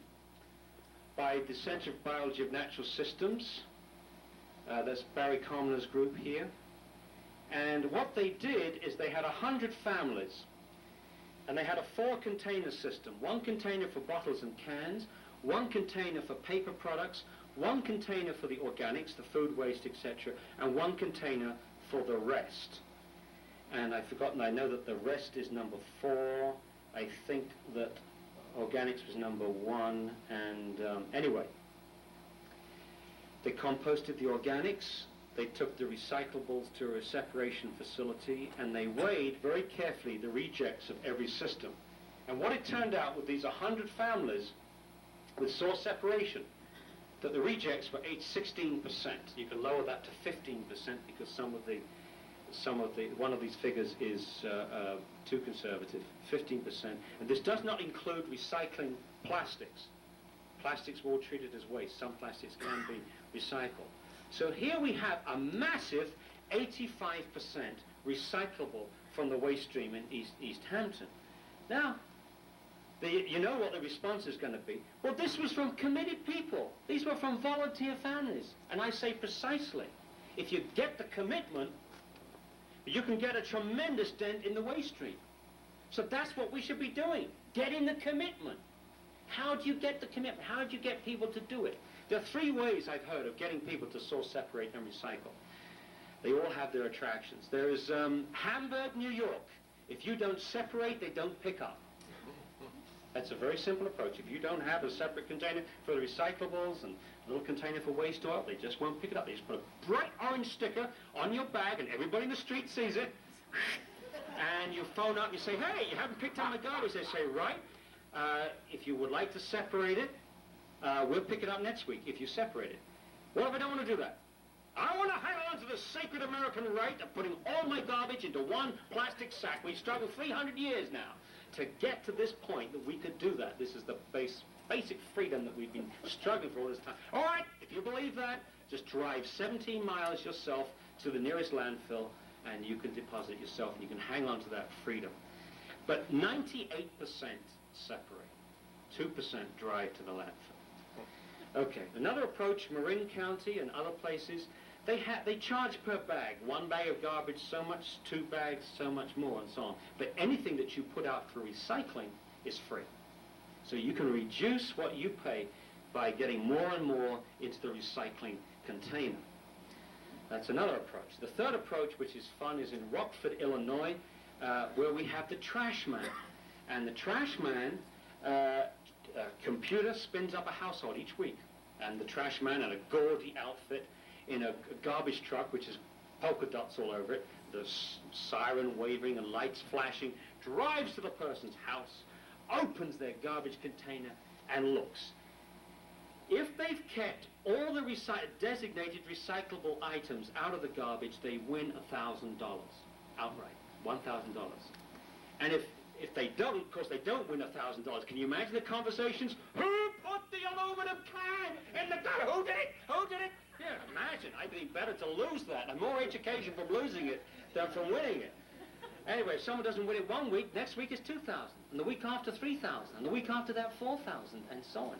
by the Center of Biology of Natural Systems. That's Barry Commoner's group here. And what they did is they had 100 families, and they had a 4-container system. 1 container for bottles and cans, 1 container for paper products, one container for the organics, the food waste, etc., and one container for the rest. And I've forgotten, I know that the rest is number 4. I think that organics was number 1, and anyway. They composted the organics, they took the recyclables to a separation facility, and they weighed very carefully the rejects of every system. And what it turned out with these 100 families with source separation, that the rejects were 16%. You can lower that to 15% because one of these figures is too conservative, 15%. And this does not include recycling plastics. Plastics were all treated as waste. Some plastics can be recycled. So here we have a massive 85% recyclable from the waste stream in East Hampton. Now, you know what the response is going to be. Well, this was from committed people. These were from volunteer families. And I say precisely, if you get the commitment, you can get a tremendous dent in the waste stream. So that's what we should be doing, getting the commitment. How do you get the commitment? How do you get people to do it? There are 3 ways I've heard of getting people to source, separate, and recycle. They all have their attractions. There is Hamburg, New York. If you don't separate, they don't pick up. That's a very simple approach. If you don't have a separate container for the recyclables and a little container for waste oil, they just won't pick it up. They just put a bright orange sticker on your bag and everybody in the street sees it. And you phone up and you say, hey, you haven't picked up my garbage. They say, right. If you would like to separate it, we'll pick it up next week if you separate it. What if I don't want to do that? I want to hang on to the sacred American right of putting all my garbage into one plastic sack. We've struggled 300 years now to get to this point that we could do that. This is the basic freedom that we've been struggling for all this time. All right, if you believe that, just drive 17 miles yourself to the nearest landfill and you can deposit yourself and you can hang on to that freedom. But 98% separate, 2% drive to the landfill. Okay, another approach, Marin County and other places, they charge per bag. 1 bag of garbage so much, 2 bags so much more, and so on. But anything that you put out for recycling is free. So you can reduce what you pay by getting more and more into the recycling container. That's another approach. The third approach, which is fun, is in Rockford, Illinois, where we have the trash man. And the trash man, computer spins up a household each week. And the trash man in a gaudy outfit in a garbage truck, which is polka dots all over it, the siren waving and lights flashing, drives to the person's house, opens their garbage container, and looks. If they've kept all the designated recyclable items out of the garbage, they win $1,000 outright, $1,000. And if they don't, of course they don't win $1,000. Can you imagine the conversations? Who put the aluminum can in the gutter? Who did it? Who did it? Yeah, imagine. I'd be better to lose that. And more education from losing it than from winning it. Anyway, if someone doesn't win it 1 week, next week is 2,000. And the week after, 3,000. And the week after that, 4,000, and so on.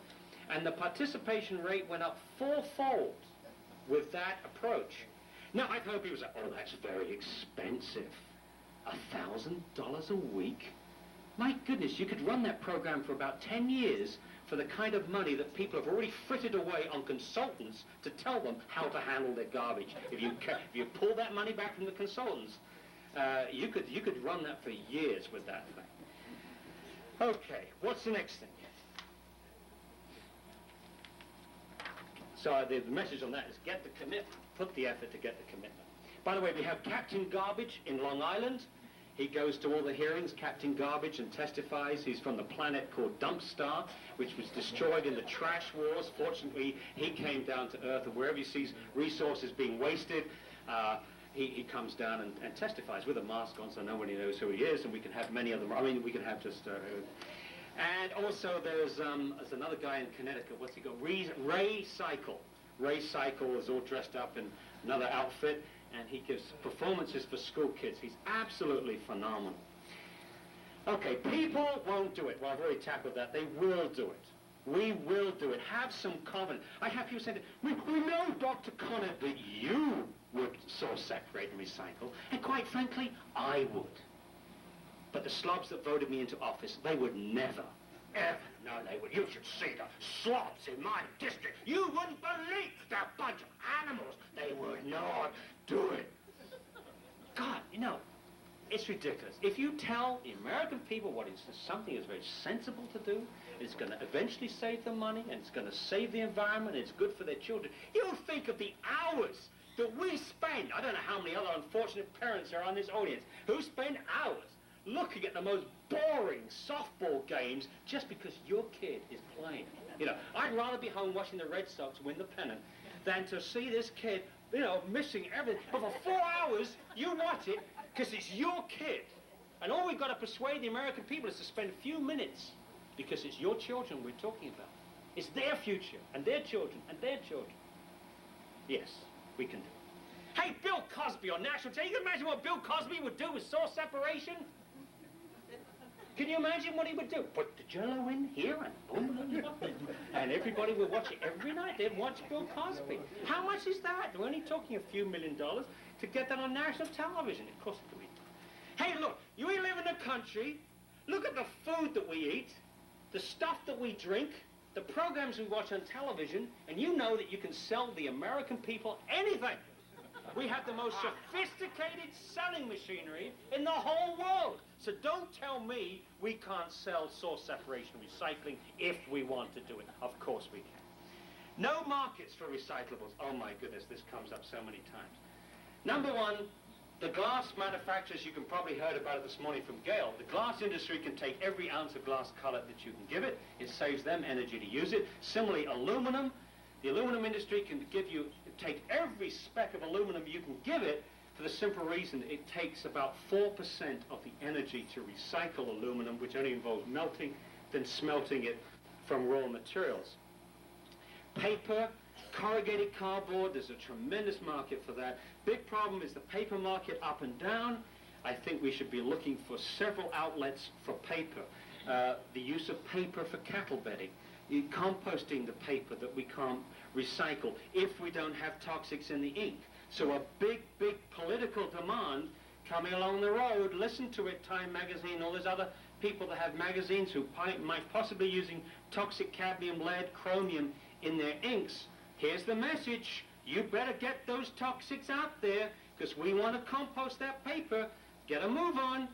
And the participation rate went up 4-fold with that approach. Now, I've heard people say, oh, that's very expensive. $1,000 a week? My goodness, you could run that program for about 10 years for the kind of money that people have already frittered away on consultants to tell them how to handle their garbage. If you pull that money back from the consultants, you could run that for years with that thing. Okay, what's the next thing? So the message on that is get the commitment, put the effort to get the commitment. By the way, we have Captain Garbage in Long Island. He goes to all the hearings, Captain Garbage, and testifies. He's from the planet called Dumpstar, which was destroyed in the trash wars. Fortunately, he came down to Earth, and wherever he sees resources being wasted, he comes down and testifies with a mask on so nobody knows who he is, and we can have many of them. I mean, we can have just... and also there's another guy in Connecticut. What's he got? Recy. Recy is all dressed up in another outfit, and he gives performances for school kids. He's absolutely phenomenal. Okay, people won't do it. Well, I've already tackled that. They will do it. We will do it. Have some confidence. I have people saying, we know, Dr. Connett, that you would source, separate, and recycle. And quite frankly, I would. But the slobs that voted me into office, they would never. ever. No, they would. You should see the slops in my district. You wouldn't believe that bunch of animals. They would not do it. God, you know, it's ridiculous. If you tell the American people what is something is very sensible to do, it's going to eventually save them money, and it's going to save the environment, and it's good for their children. You think of the hours that we spend. I don't know how many other unfortunate parents are on this audience who spend hours looking at the most boring softball games just because your kid is playing. You know, I'd rather be home watching the Red Sox win the pennant than to see this kid, you know, missing everything. But for 4 hours, you watch it because it's your kid. And all we've got to persuade the American people is to spend a few minutes because it's your children we're talking about. It's their future and their children and their children. Yes, we can do it. Hey, Bill Cosby on national television. You can imagine what Bill Cosby would do with source separation? Can you imagine what he would do? Put the jello in here and boom, boom, boom, and everybody would watch it every night. They'd watch Bill Cosby. How much is that? We're only talking a few $1 million to get that on national television. Of course it would. Hey, look, you live in a country. Look at the food that we eat, the stuff that we drink, the programs we watch on television, and you know that you can sell the American people anything. We have the most sophisticated selling machinery in the whole world. So don't tell me we can't sell source separation recycling if we want to do it. Of course we can. No markets for recyclables. Oh my goodness, this comes up so many times. Number one, the glass manufacturers, you can probably heard about it this morning from Gail. The glass industry can take every ounce of glass cullet that you can give it. It saves them energy to use it. Similarly, aluminum. The aluminum industry can take every speck of aluminum you can give it for the simple reason it takes about 4% of the energy to recycle aluminum, which only involves melting, then smelting it from raw materials. Paper, corrugated cardboard, there's a tremendous market for that. Big problem is the paper market up and down. I think we should be looking for several outlets for paper. The use of paper for cattle bedding. Composting the paper that we can't recycle if we don't have toxics in the ink. So a big, big political demand coming along the road. Listen to it, Time magazine, all those other people that have magazines who might possibly using toxic cadmium, lead, chromium in their inks. Here's the message. You better get those toxics out there because we want to compost that paper. Get a move on.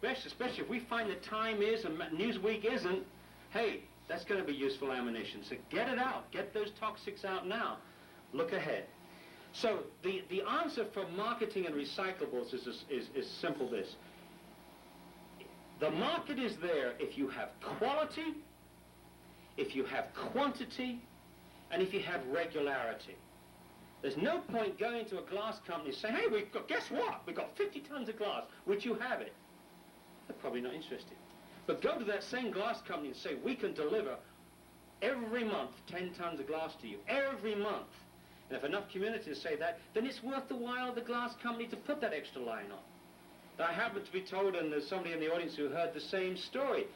Especially if we find that Time is and Newsweek isn't. Hey, that's going to be useful ammunition. So get it out. Get those toxics out now. Look ahead. So the answer for marketing and recyclables is simple this. The market is there if you have quality, if you have quantity, and if you have regularity. There's no point going to a glass company and saying, hey, guess what? We've got 50 tons of glass. Would you have it? They're probably not interested. But go to that same glass company and say, we can deliver every month 10 tons of glass to you, every month. And if enough communities say that, then it's worth the while of the glass company to put that extra line on. I happen to be told, and there's somebody in the audience who heard the same story,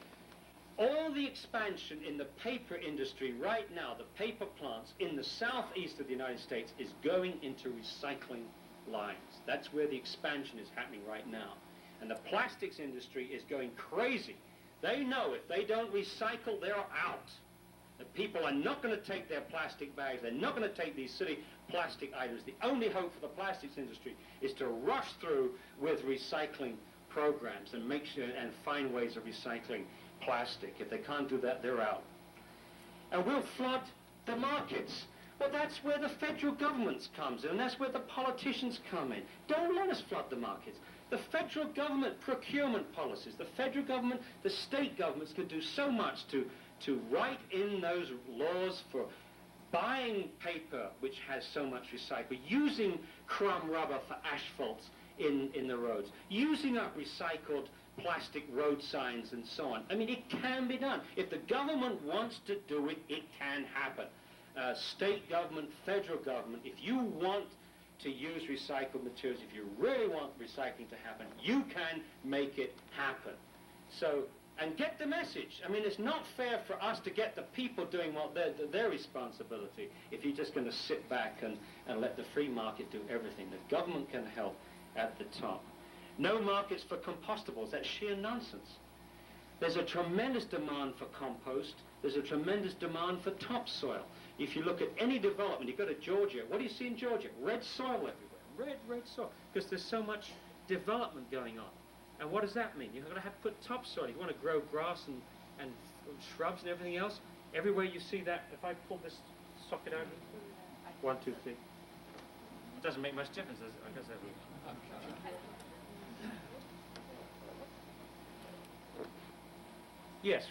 all the expansion in the paper industry right now, the paper plants in the southeast of the United States is going into recycling lines. That's where the expansion is happening right now. And the plastics industry is going crazy. They know if they don't recycle, they're out. The people are not going to take their plastic bags. They're not going to take these silly plastic items. The only hope for the plastics industry is to rush through with recycling programs and make sure and find ways of recycling plastic. If they can't do that, they're out. And we'll flood the markets. Well, that's where the federal government comes in, and that's where the politicians come in. Don't let us flood the markets. The federal government procurement policies, the federal government, the state governments could do so much to write in those laws for buying paper which has so much recycled, using crumb rubber for asphalts in the roads, using up recycled plastic road signs and so on. I mean, it can be done. If the government wants to do it, it can happen. State government, federal government, if you want to use recycled materials, if you really want recycling to happen, you can make it happen. So, and get the message. I mean, it's not fair for us to get the people doing what their responsibility if you're just going to sit back and let the free market do everything. The government can help at the top. No markets for compostables. That's sheer nonsense. There's a tremendous demand for compost. There's a tremendous demand for topsoil. If you look at any development, you go to Georgia, what do you see in Georgia? Red soil everywhere. Red soil. Because there's so much development going on. And what does that mean? You've got to have put topsoil. You want to grow grass and shrubs and everything else. Everywhere you see that, if I pull this socket out, 1, 2, 3. It doesn't make much difference, does it? I guess that would. Yes.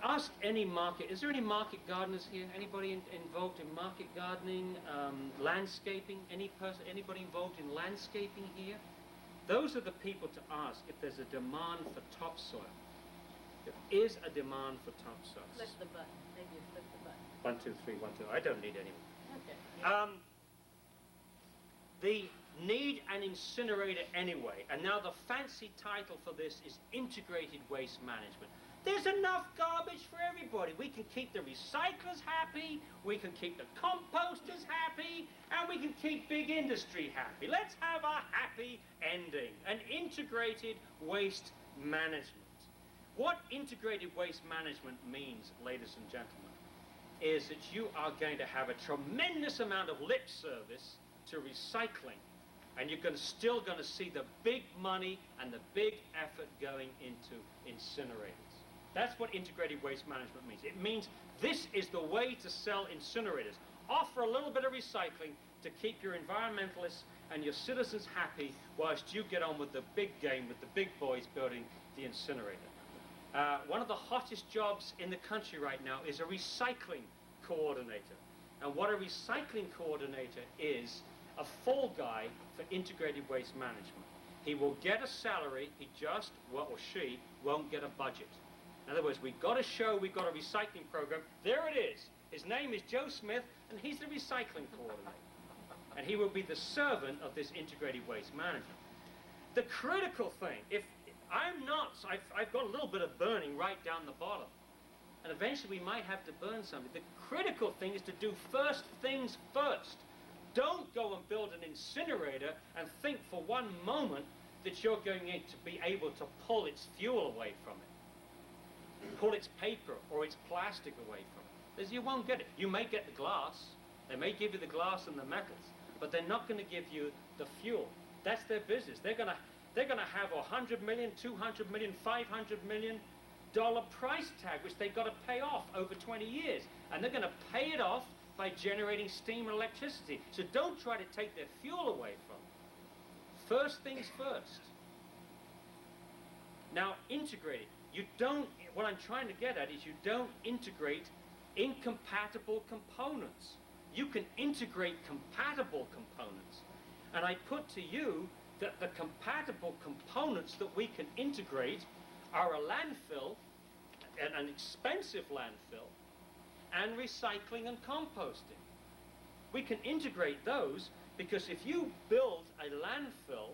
Ask any market. Is there any market gardeners here? Anybody involved in market gardening, landscaping? Anybody involved in landscaping here? Those are the people to ask if there's a demand for topsoil. There is a demand for topsoil. Flip the button. Maybe you flip the button. 1, 2, 3, 1, 2. I don't need any. Okay. The need an incinerator anyway, and now the fancy title for this is integrated waste management. There's enough garbage for everybody. We can keep the recyclers happy, we can keep the composters happy, and we can keep big industry happy. Let's have a happy ending, an integrated waste management. What integrated waste management means, ladies and gentlemen, is that you are going to have a tremendous amount of lip service to recycling, and you're still going to see the big money and the big effort going into incinerators. That's what integrated waste management means. It means this is the way to sell incinerators. Offer a little bit of recycling to keep your environmentalists and your citizens happy whilst you get on with the big game with the big boys building the incinerator. One of the hottest jobs in the country right now is a recycling coordinator. And what a recycling coordinator is a fall guy for integrated waste management. He will get a salary, he just, well, or she, won't get a budget. In other words, we've got to show we've got a recycling program. There it is. His name is Joe Smith, and he's the recycling coordinator. And he will be the servant of this integrated waste management. The critical thing, if I'm not, I've got a little bit of burning right down the bottom, and eventually we might have to burn something. The critical thing is to do first things first. Don't go and build an incinerator and think for one moment that you're going to be able to pull its fuel away from it. Pull its paper or its plastic away from it. Because you won't get it. You may get the glass. They may give you the glass and the metals, but they're not going to give you the fuel. That's their business. They're going to have $100 million, $200 million, $500 million price tag, which they've got to pay off over 20 years. And they're going to pay it off by generating steam and electricity. So don't try to take their fuel away from it. First things first. Now, integrate it. You don't, what I'm trying to get at is you don't integrate incompatible components. You can integrate compatible components. And I put to you that the compatible components that we can integrate are a landfill, an expensive landfill, and recycling and composting. We can integrate those because if you build a landfill,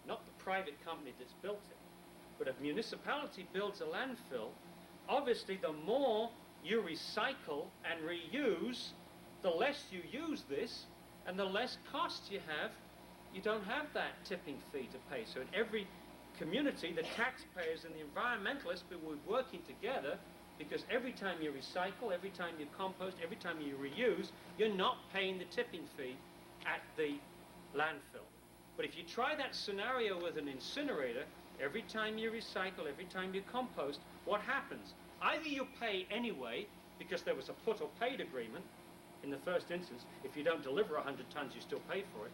not the private company that's built it, but if a municipality builds a landfill, obviously the more you recycle and reuse, the less you use this, and the less cost you have. You don't have that tipping fee to pay. So in every community, the taxpayers and the environmentalists will be working together, because every time you recycle, every time you compost, every time you reuse, you're not paying the tipping fee at the landfill. But if you try that scenario with an incinerator, every time you recycle, every time you compost, what happens? Either you pay anyway, because there was a put or paid agreement in the first instance. If you don't deliver 100 tons, you still pay for it.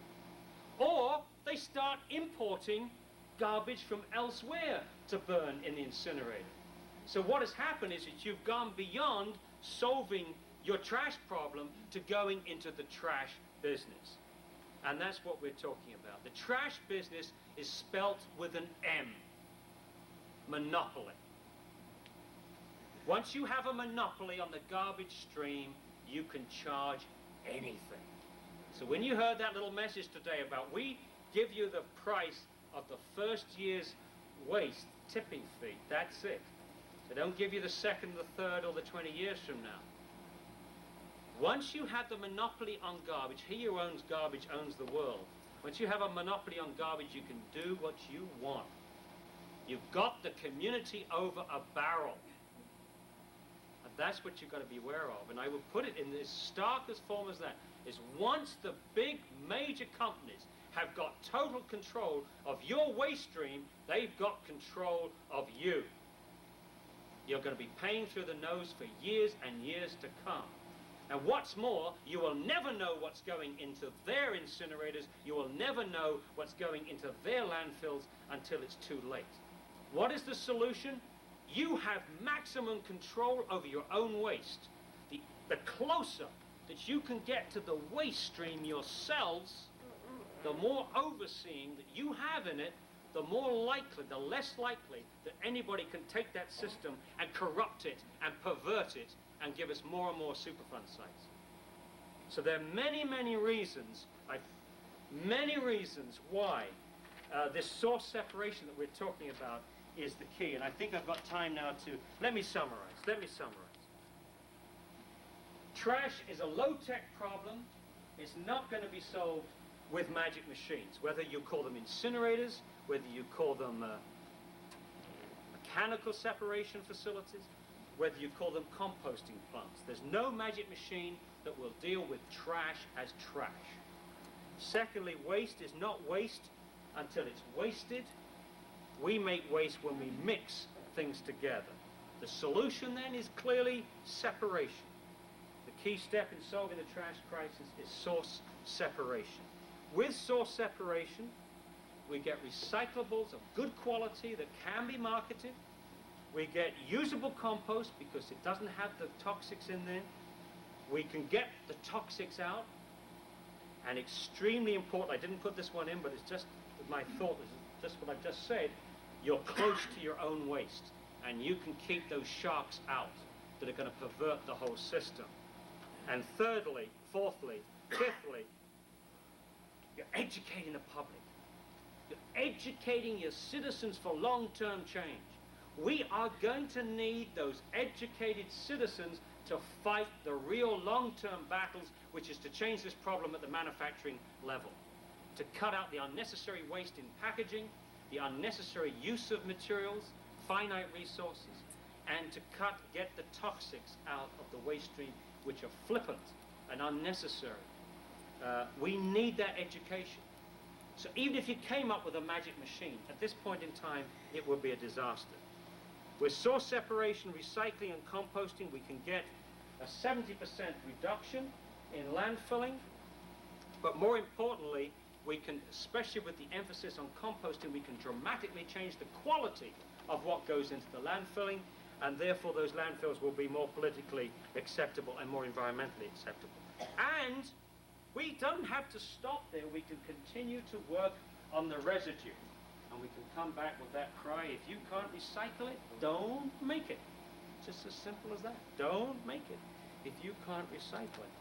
Or they start importing garbage from elsewhere to burn in the incinerator. So what has happened is that you've gone beyond solving your trash problem to going into the trash business. And that's what we're talking about. The trash business is spelt with an M. Monopoly. Once you have a monopoly on the garbage stream, you can charge anything. So when you heard that little message today about we give you the price of the first year's waste tipping fee, that's it. So don't give you the second, the third, or the 20 years from now. Once you have the monopoly on garbage, he who owns garbage owns the world. Once you have a monopoly on garbage, you can do what you want. You've got the community over a barrel. And that's what you've got to be aware of. And I will put it in this starkest form as that, is once the big major companies have got total control of your waste stream, they've got control of you. You're going to be paying through the nose for years and years to come. And what's more, you will never know what's going into their incinerators. You will never know what's going into their landfills until it's too late. What is the solution? You have maximum control over your own waste. The closer that you can get to the waste stream yourselves, the more overseeing that you have in it, the more likely, the less likely that anybody can take that system and corrupt it and pervert it and give us more and more Superfund sites. So there are many, many reasons, why this source separation that we're talking about is the key. And I think I've got time now to, let me summarize. Trash is a low-tech problem. It's not going to be solved with magic machines, whether you call them incinerators, whether you call them mechanical separation facilities, whether you call them composting plants. There's no magic machine that will deal with trash as trash. Secondly, waste is not waste until it's wasted. We make waste when we mix things together. The solution then is clearly separation. The key step in solving the trash crisis is source separation. With source separation, we get recyclables of good quality that can be marketed. We get usable compost because it doesn't have the toxics in there. We can get the toxics out. And extremely important, I didn't put this one in, but it's just my thought, is just what I've just said. You're close to your own waste, and you can keep those sharks out that are going to pervert the whole system. And thirdly, fourthly, fifthly, you're educating the public. You're educating your citizens for long-term change. We are going to need those educated citizens to fight the real long-term battles, which is to change this problem at the manufacturing level, to cut out the unnecessary waste in packaging, the unnecessary use of materials, finite resources, and to get the toxics out of the waste stream, which are flippant and unnecessary. We need that education. So even if you came up with a magic machine, at this point in time, it would be a disaster. With source separation, recycling, and composting, we can get a 70% reduction in landfilling. But more importantly, we can, especially with the emphasis on composting, we can dramatically change the quality of what goes into the landfilling, and therefore those landfills will be more politically acceptable and more environmentally acceptable. And we don't have to stop there. We can continue to work on the residue. And we can come back with that cry, if you can't recycle it, don't make it. Just as simple as that. Don't make it if you can't recycle it.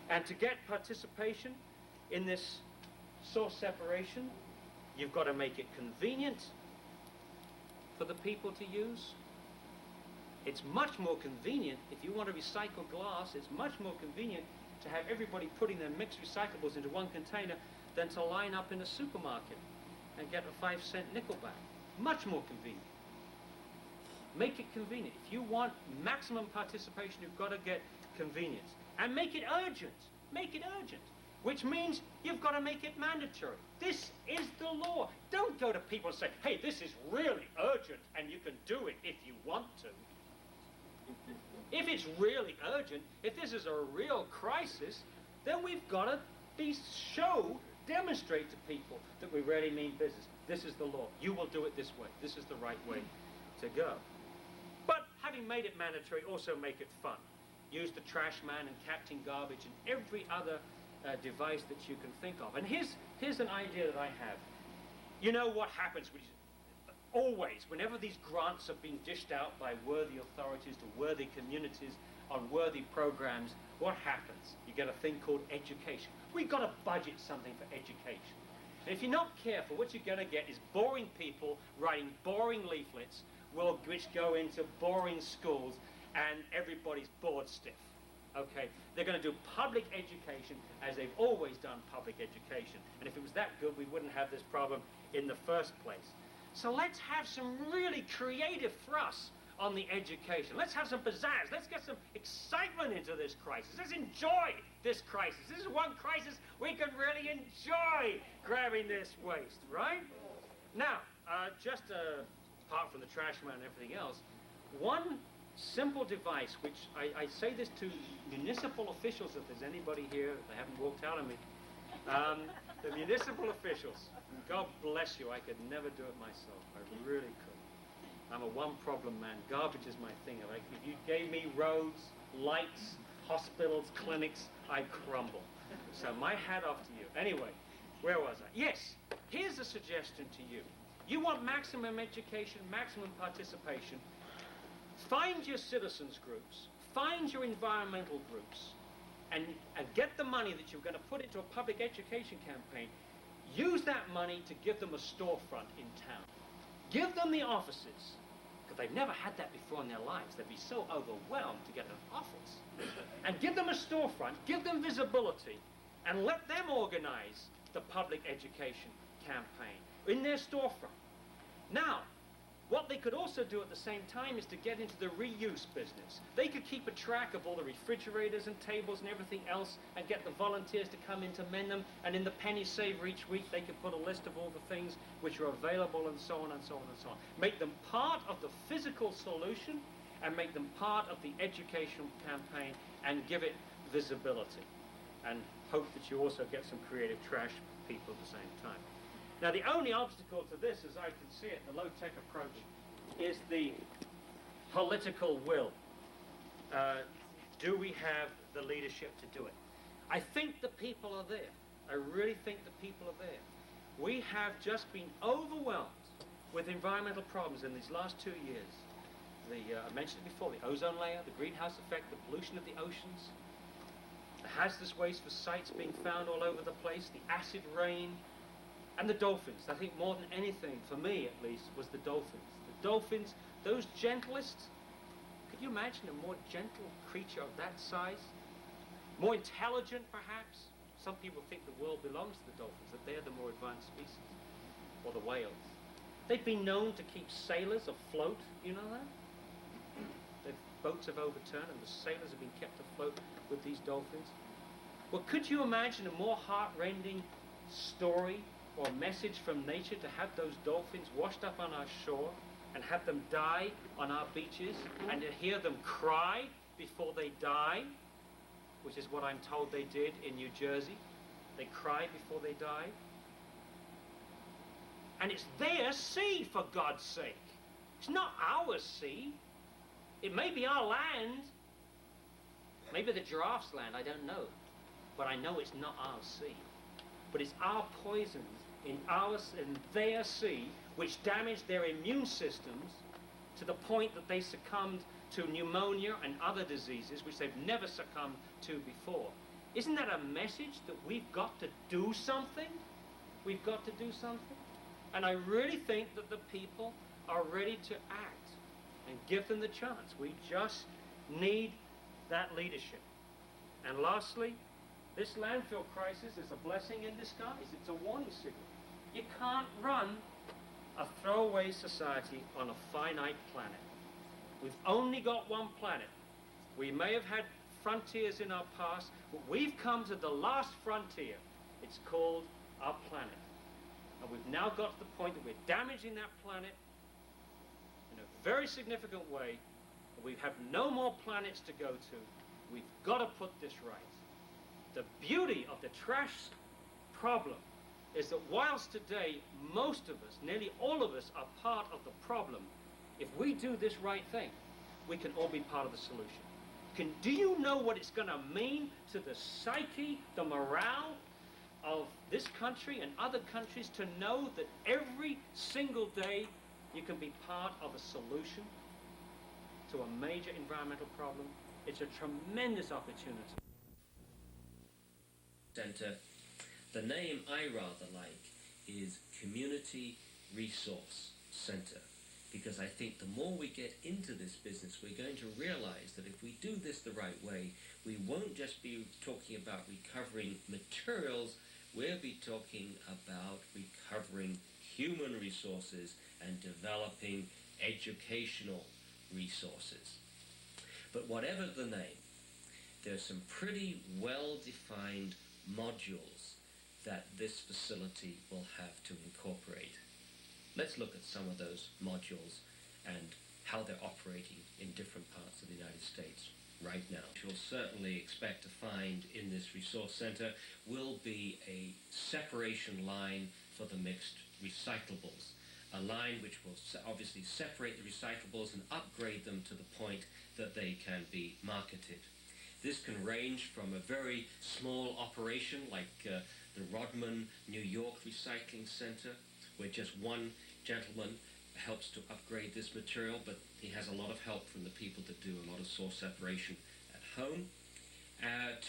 And to get participation in this source separation, you've got to make it convenient for the people to use. It's much more convenient, if you want to recycle glass, it's much more convenient to have everybody putting their mixed recyclables into one container than to line up in a supermarket and get a 5-cent nickel back. Much more convenient. Make it convenient. If you want maximum participation, you've got to get convenience. And make it urgent. Make it urgent. Which means you've got to make it mandatory. This is the law. Don't go to people and say, hey, this is really urgent and you can do it if you want to. If it's really urgent, if this is a real crisis, then we've got to demonstrate to people that we really mean business. This is the law. You will do it this way. This is the right way to go. But having made it mandatory, also make it fun. Use the trash man and captain garbage and every other device that you can think of. And here's an idea that I have. You know what happens always, whenever these grants are being dished out by worthy authorities to worthy communities on worthy programs, what happens? You get a thing called education. We've got to budget something for education. And if you're not careful, what you're going to get is boring people writing boring leaflets which go into boring schools, and everybody's bored stiff. Okay? They're going to do public education as they've always done public education. And if it was that good, we wouldn't have this problem in the first place. So let's have some really creative thrusts on the education. Let's have some pizzazz. Let's get some excitement into this crisis. Let's enjoy this crisis. This is one crisis we can really enjoy, grabbing this waste, right? Now, just apart from the trash man and everything else, one simple device, which I say this to municipal officials, if there's anybody here, they haven't walked out on me, the municipal officials, God bless you, I could never do it myself. I really could. I'm a one-problem man. Garbage is my thing. Like, if you gave me roads, lights, hospitals, clinics, I'd crumble. So my hat off to you. Anyway, where was I? Yes, here's a suggestion to you. You want maximum education, maximum participation. Find your citizens groups, find your environmental groups, and get the money that you're going to put into a public education campaign. Use that money to give them a storefront in town. Give them the offices, because they've never had that before in their lives. They'd be so overwhelmed to get an office. And give them a storefront, give them visibility, and let them organize the public education campaign in their storefront. Now, what they could also do at the same time is to get into the reuse business. They could keep a track of all the refrigerators and tables and everything else and get the volunteers to come in to mend them, and in the penny saver each week they could put a list of all the things which are available, and so on and so on and so on. Make them part of the physical solution and make them part of the educational campaign and give it visibility. And hope that you also get some creative trash people at the same time. Now, the only obstacle to this, as I can see it, the low-tech approach, is the political will. Do we have the leadership to do it? I think the people are there. I really think the people are there. We have just been overwhelmed with environmental problems in these last 2 years. I mentioned it before, the ozone layer, the greenhouse effect, the pollution of the oceans, the hazardous waste for sites being found all over the place, the acid rain, and the dolphins. I think more than anything, for me at least, was the dolphins. The dolphins, those gentlest, could you imagine a more gentle creature of that size? More intelligent, perhaps? Some people think the world belongs to the dolphins, that they're the more advanced species. Or the whales. They've been known to keep sailors afloat, you know that? Their boats have overturned and the sailors have been kept afloat with these dolphins. Well, could you imagine a more heart-rending story or message from nature to have those dolphins washed up on our shore and have them die on our beaches and to hear them cry before they die, which is what I'm told they did in New Jersey. They cried before they died. And it's their sea, for God's sake. It's not our sea. It may be our land. Maybe the giraffe's land, I don't know. But I know it's not our sea. But it's our poisons in their sea which damage their immune systems to the point that they succumbed to pneumonia and other diseases which they've never succumbed to before. Isn't that a message that we've got to do something? We've got to do something? And I really think that the people are ready to act and give them the chance. We just need that leadership. And lastly, this landfill crisis is a blessing in disguise. It's a warning signal. You can't run a throwaway society on a finite planet. We've only got one planet. We may have had frontiers in our past, but we've come to the last frontier. It's called our planet. And we've now got to the point that we're damaging that planet in a very significant way. We have no more planets to go to. We've got to put this right. The beauty of the trash problem is that whilst today most of us, nearly all of us, are part of the problem, if we do this right thing, we can all be part of the solution. Do you know what it's going to mean to the psyche, the morale of this country and other countries to know that every single day you can be part of a solution to a major environmental problem? It's a tremendous opportunity. Center. The name I rather like is Community Resource Center, because I think the more we get into this business, we're going to realize that if we do this the right way, we won't just be talking about recovering materials, we'll be talking about recovering human resources and developing educational resources. But whatever the name, there's some pretty well-defined modules that this facility will have to incorporate. Let's look at some of those modules and how they're operating in different parts of the United States right now. What you'll certainly expect to find in this resource center will be a separation line for the mixed recyclables. A line which will obviously separate the recyclables and upgrade them to the point that they can be marketed. This can range from a very small operation like the Rodman, New York Recycling Center, where just one gentleman helps to upgrade this material, but he has a lot of help from the people that do a lot of source separation at home,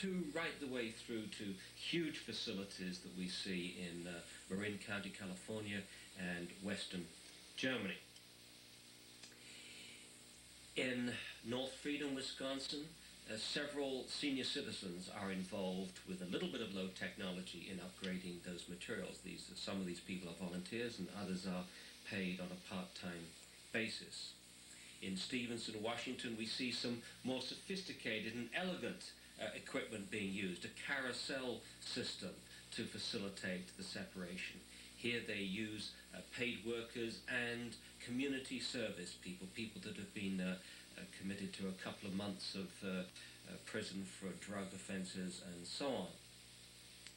to right the way through to huge facilities that we see in Marin County, California, and Western Germany. In North Freedom, Wisconsin, several senior citizens are involved with a little bit of low technology in upgrading those materials. Some of these people are volunteers and others are paid on a part-time basis. In Stevenson, Washington, we see some more sophisticated and elegant equipment being used, a carousel system to facilitate the separation. Here they use paid workers and community service people that have been committed to a couple of months of prison for drug offenses and so on.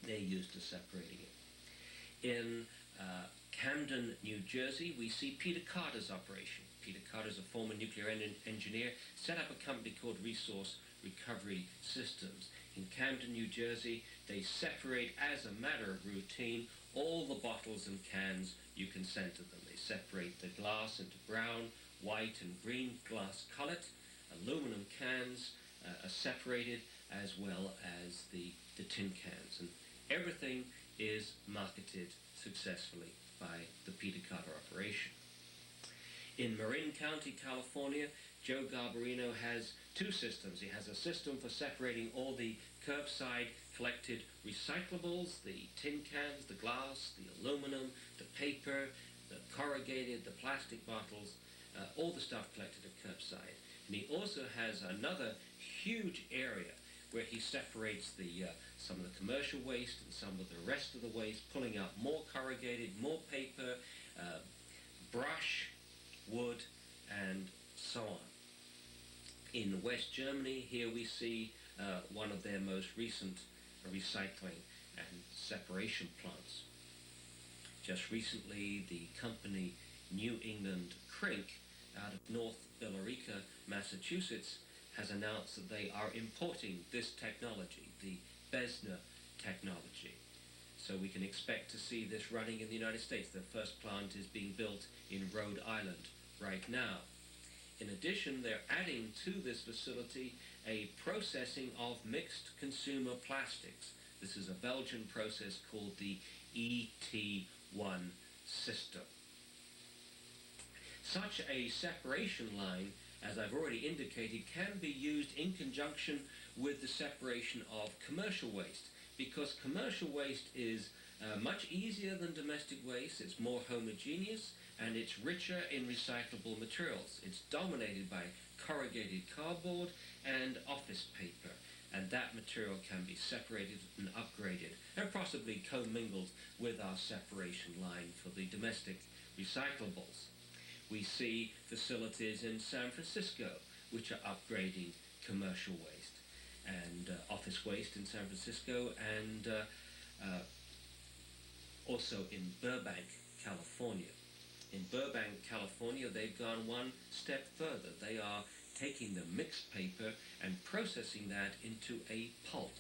They're used to separating it. In Camden, New Jersey, we see Peter Carter's operation. Peter Carter is a former nuclear engineer, set up a company called Resource Recovery Systems. In Camden, New Jersey, they separate as a matter of routine all the bottles and cans you can send to them. They separate the glass into brown, white, and green glass cullet. Aluminum cans are separated, as well as the tin cans. And everything is marketed successfully by the Peter Carter operation. In Marin County, California, Joe Garbarino has two systems. He has a system for separating all the curbside collected recyclables, the tin cans, the glass, the aluminum, the paper, the corrugated, the plastic bottles, all the stuff collected at curbside. And he also has another huge area where he separates some of the commercial waste and some of the rest of the waste, pulling out more corrugated, more paper, brush, wood, and so on. In West Germany, here we see one of their most recent recycling and separation plants. Just recently, the company New England Crink out of North Billerica, Massachusetts, has announced that they are importing this technology, the Besner technology. So we can expect to see this running in the United States. The first plant is being built in Rhode Island right now. In addition, they're adding to this facility a processing of mixed consumer plastics. This is a Belgian process called the ET1 system. Such a separation line, as I've already indicated, can be used in conjunction with the separation of commercial waste, because commercial waste is much easier than domestic waste. It's more homogeneous and it's richer in recyclable materials. It's dominated by corrugated cardboard and office paper, and that material can be separated and upgraded and possibly commingled with our separation line for the domestic recyclables. We see facilities in San Francisco which are upgrading commercial waste and office waste in San Francisco, and also in Burbank, California. In Burbank, California, they've gone one step further. They are taking the mixed paper and processing that into a pulp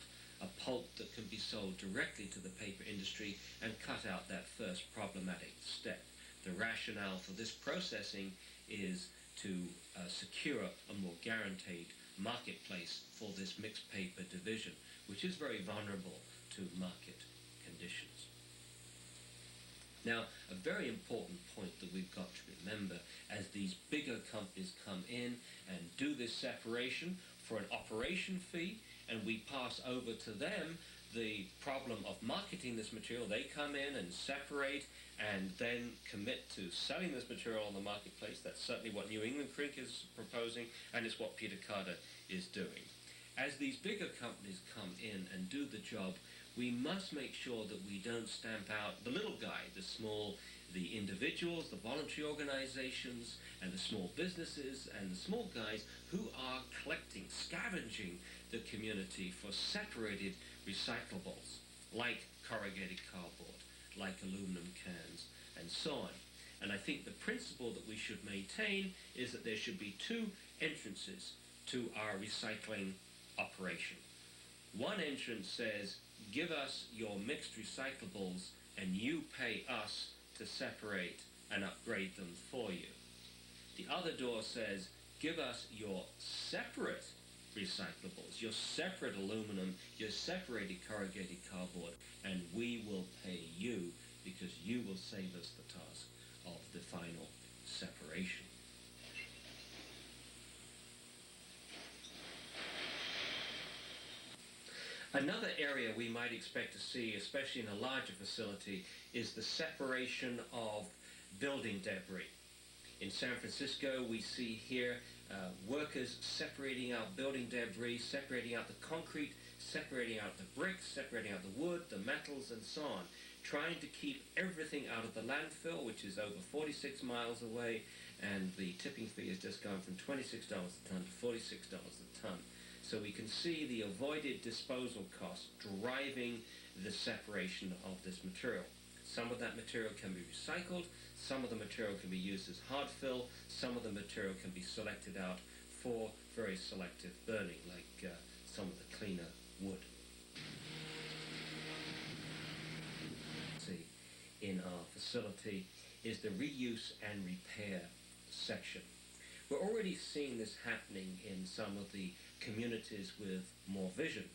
that can be sold directly to the paper industry and cut out that first problematic step. The rationale for this processing is to secure a more guaranteed marketplace for this mixed paper division, which is very vulnerable to market conditions. Now, a very important point that we've got to remember as these bigger companies come in and do this separation for an operation fee, and we pass over to them the problem of marketing this material. They come in and separate and then commit to selling this material on the marketplace. That's certainly what New England Crink is proposing, and it's what Peter Carter is doing. As these bigger companies come in and do the job, we must make sure that we don't stamp out the little guy, the individuals, the voluntary organizations, and the small businesses, and the small guys who are collecting, scavenging the community for separated recyclables, like corrugated cardboard, like aluminum cans, and so on. And I think the principle that we should maintain is that there should be two entrances to our recycling operation. One entrance says, give us your mixed recyclables and you pay us to separate and upgrade them for you. The other door says, give us your separate recyclables, your separate aluminum, your separated corrugated cardboard, and we will pay you because you will save us the task of the final separation. Another area we might expect to see, especially in a larger facility, is the separation of building debris. In San Francisco, we see here workers separating out building debris, separating out the concrete, separating out the bricks, separating out the wood, the metals, and so on, trying to keep everything out of the landfill, which is over 46 miles away, and the tipping fee has just gone from $26 a ton to $46 a ton. So we can see the avoided disposal costs driving the separation of this material. Some of that material can be recycled, some of the material can be used as hard fill, some of the material can be selected out for very selective burning, like some of the cleaner wood. See, in our facility is the reuse and repair section. We're already seeing this happening in some of the communities with more vision.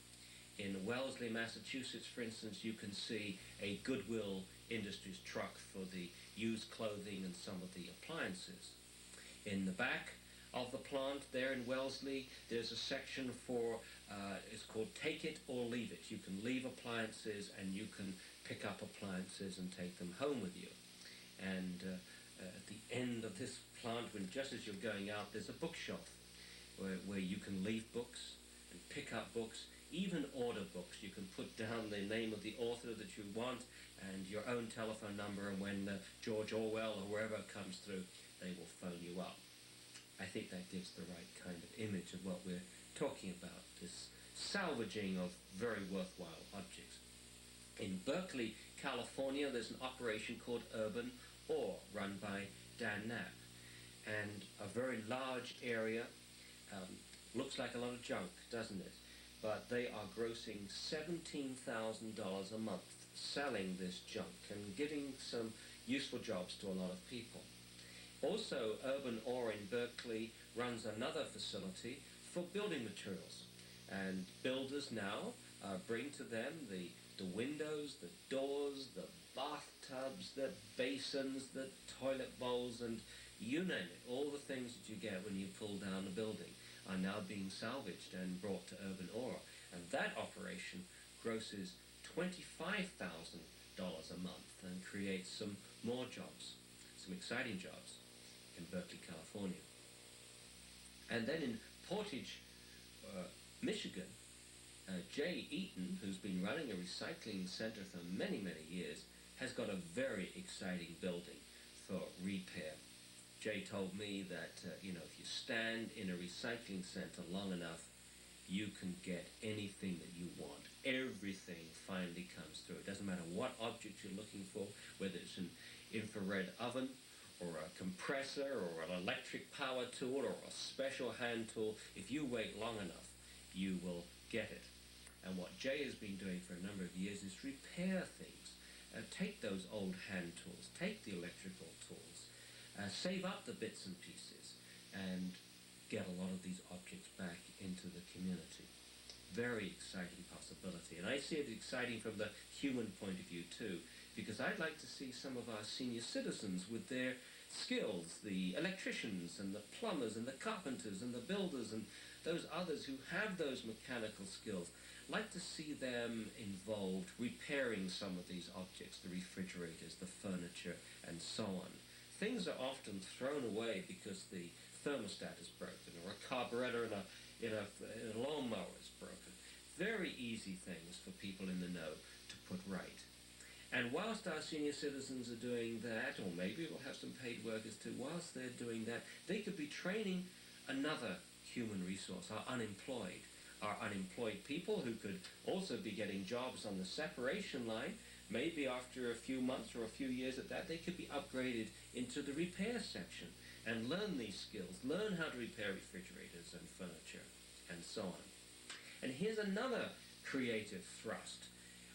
In Wellesley, Massachusetts, for instance, you can see a Goodwill Industries truck for the used clothing and some of the appliances. In the back of the plant there in Wellesley, there's a section for, it's called Take It or Leave It. You can leave appliances and you can pick up appliances and take them home with you. And at the end of this plant, when just as you're going out, there's a bookshelf where you can leave books and pick up books, even order books. You can put down the name of the author that you want and your own telephone number, and when George Orwell or whoever comes through, they will phone you up. I think that gives the right kind of image of what we're talking about, this salvaging of very worthwhile objects. In Berkeley, California, there's an operation called Urban Ore, run by Dan Knapp, and a very large area. Looks like a lot of junk, doesn't it? But they are grossing $17,000 a month selling this junk and giving some useful jobs to a lot of people. Also, Urban Ore in Berkeley runs another facility for building materials. And builders now bring to them the windows, the doors, the bathtubs, the basins, the toilet bowls, and you name it. All the things that you get when you pull down a building are now being salvaged and brought to Urban Ore. And that operation grosses $25,000 a month and creates some more jobs, some exciting jobs in Berkeley, California. And then in Portage, Michigan, Jay Eaton, who's been running a recycling center for many, many years, has got a very exciting building for repair. Jay told me that, if you stand in a recycling center long enough, you can get anything that you want. Everything finally comes through. It doesn't matter what object you're looking for, whether it's an infrared oven or a compressor or an electric power tool or a special hand tool. If you wait long enough, you will get it. And what Jay has been doing for a number of years is repair things. Take those old hand tools, take the electrical tools, save up the bits and pieces, and get a lot of these objects back into the community. Very exciting possibility. And I see it exciting from the human point of view too, because I'd like to see some of our senior citizens with their skills, the electricians and the plumbers and the carpenters and the builders and those others who have those mechanical skills, like to see them involved repairing some of these objects, the refrigerators, the furniture, and so on. Things are often thrown away because the thermostat is broken, or a carburetor in a lawnmower is broken. Very easy things for people in the know to put right. And whilst our senior citizens are doing that, or maybe we'll have some paid workers too, whilst they're doing that, they could be training another human resource, our unemployed people who could also be getting jobs on the separation line. Maybe after a few months or a few years at that, they could be upgraded into the repair section and learn these skills, learn how to repair refrigerators and furniture, and so on. And here's another creative thrust.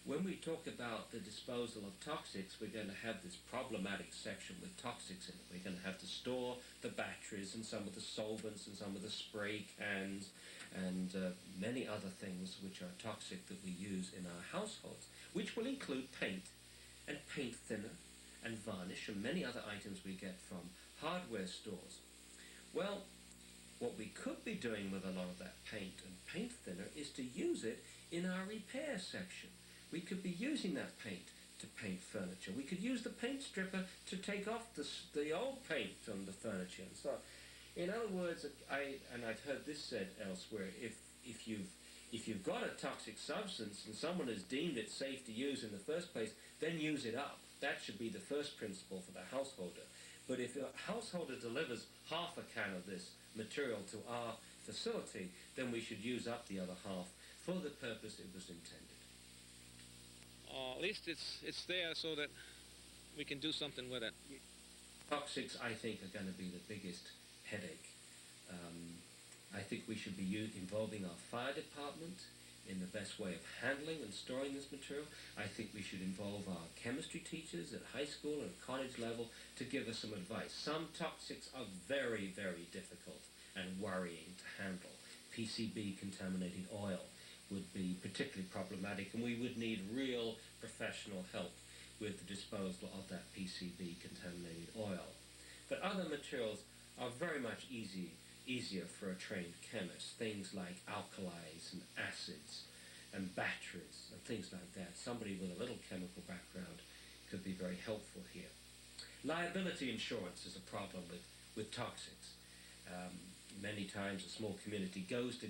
When we talk about the disposal of toxics, we're going to have this problematic section with toxics in it. We're going to have to store the batteries and some of the solvents and some of the spray cans and many other things which are toxic that we use in our households, which will include paint and paint thinner and varnish and many other items we get from hardware stores. Well, what we could be doing with a lot of that paint and paint thinner is to use it in our repair section. We could be using that paint to paint furniture. We could use the paint stripper to take off the old paint from the furniture and so on. In other words, I've heard this said elsewhere, if you've got a toxic substance and someone has deemed it safe to use in the first place, then use it up. That should be the first principle for the householder. But if a householder delivers half a can of this material to our facility, then we should use up the other half for the purpose it was intended. At least it's there so that we can do something with it. Toxics, I think, are going to be the biggest headache. I think we should be involving our fire department in the best way of handling and storing this material. I think we should involve our chemistry teachers at high school and college level to give us some advice. Some toxics are very, very difficult and worrying to handle. PCB contaminated oil would be particularly problematic, and we would need real professional help with the disposal of that PCB contaminated oil. But other materials are very much easier for a trained chemist, things like alkalis and acids and batteries and things like that. Somebody with a little chemical background could be very helpful here. Liability insurance is a problem with toxics. Many times a small community goes to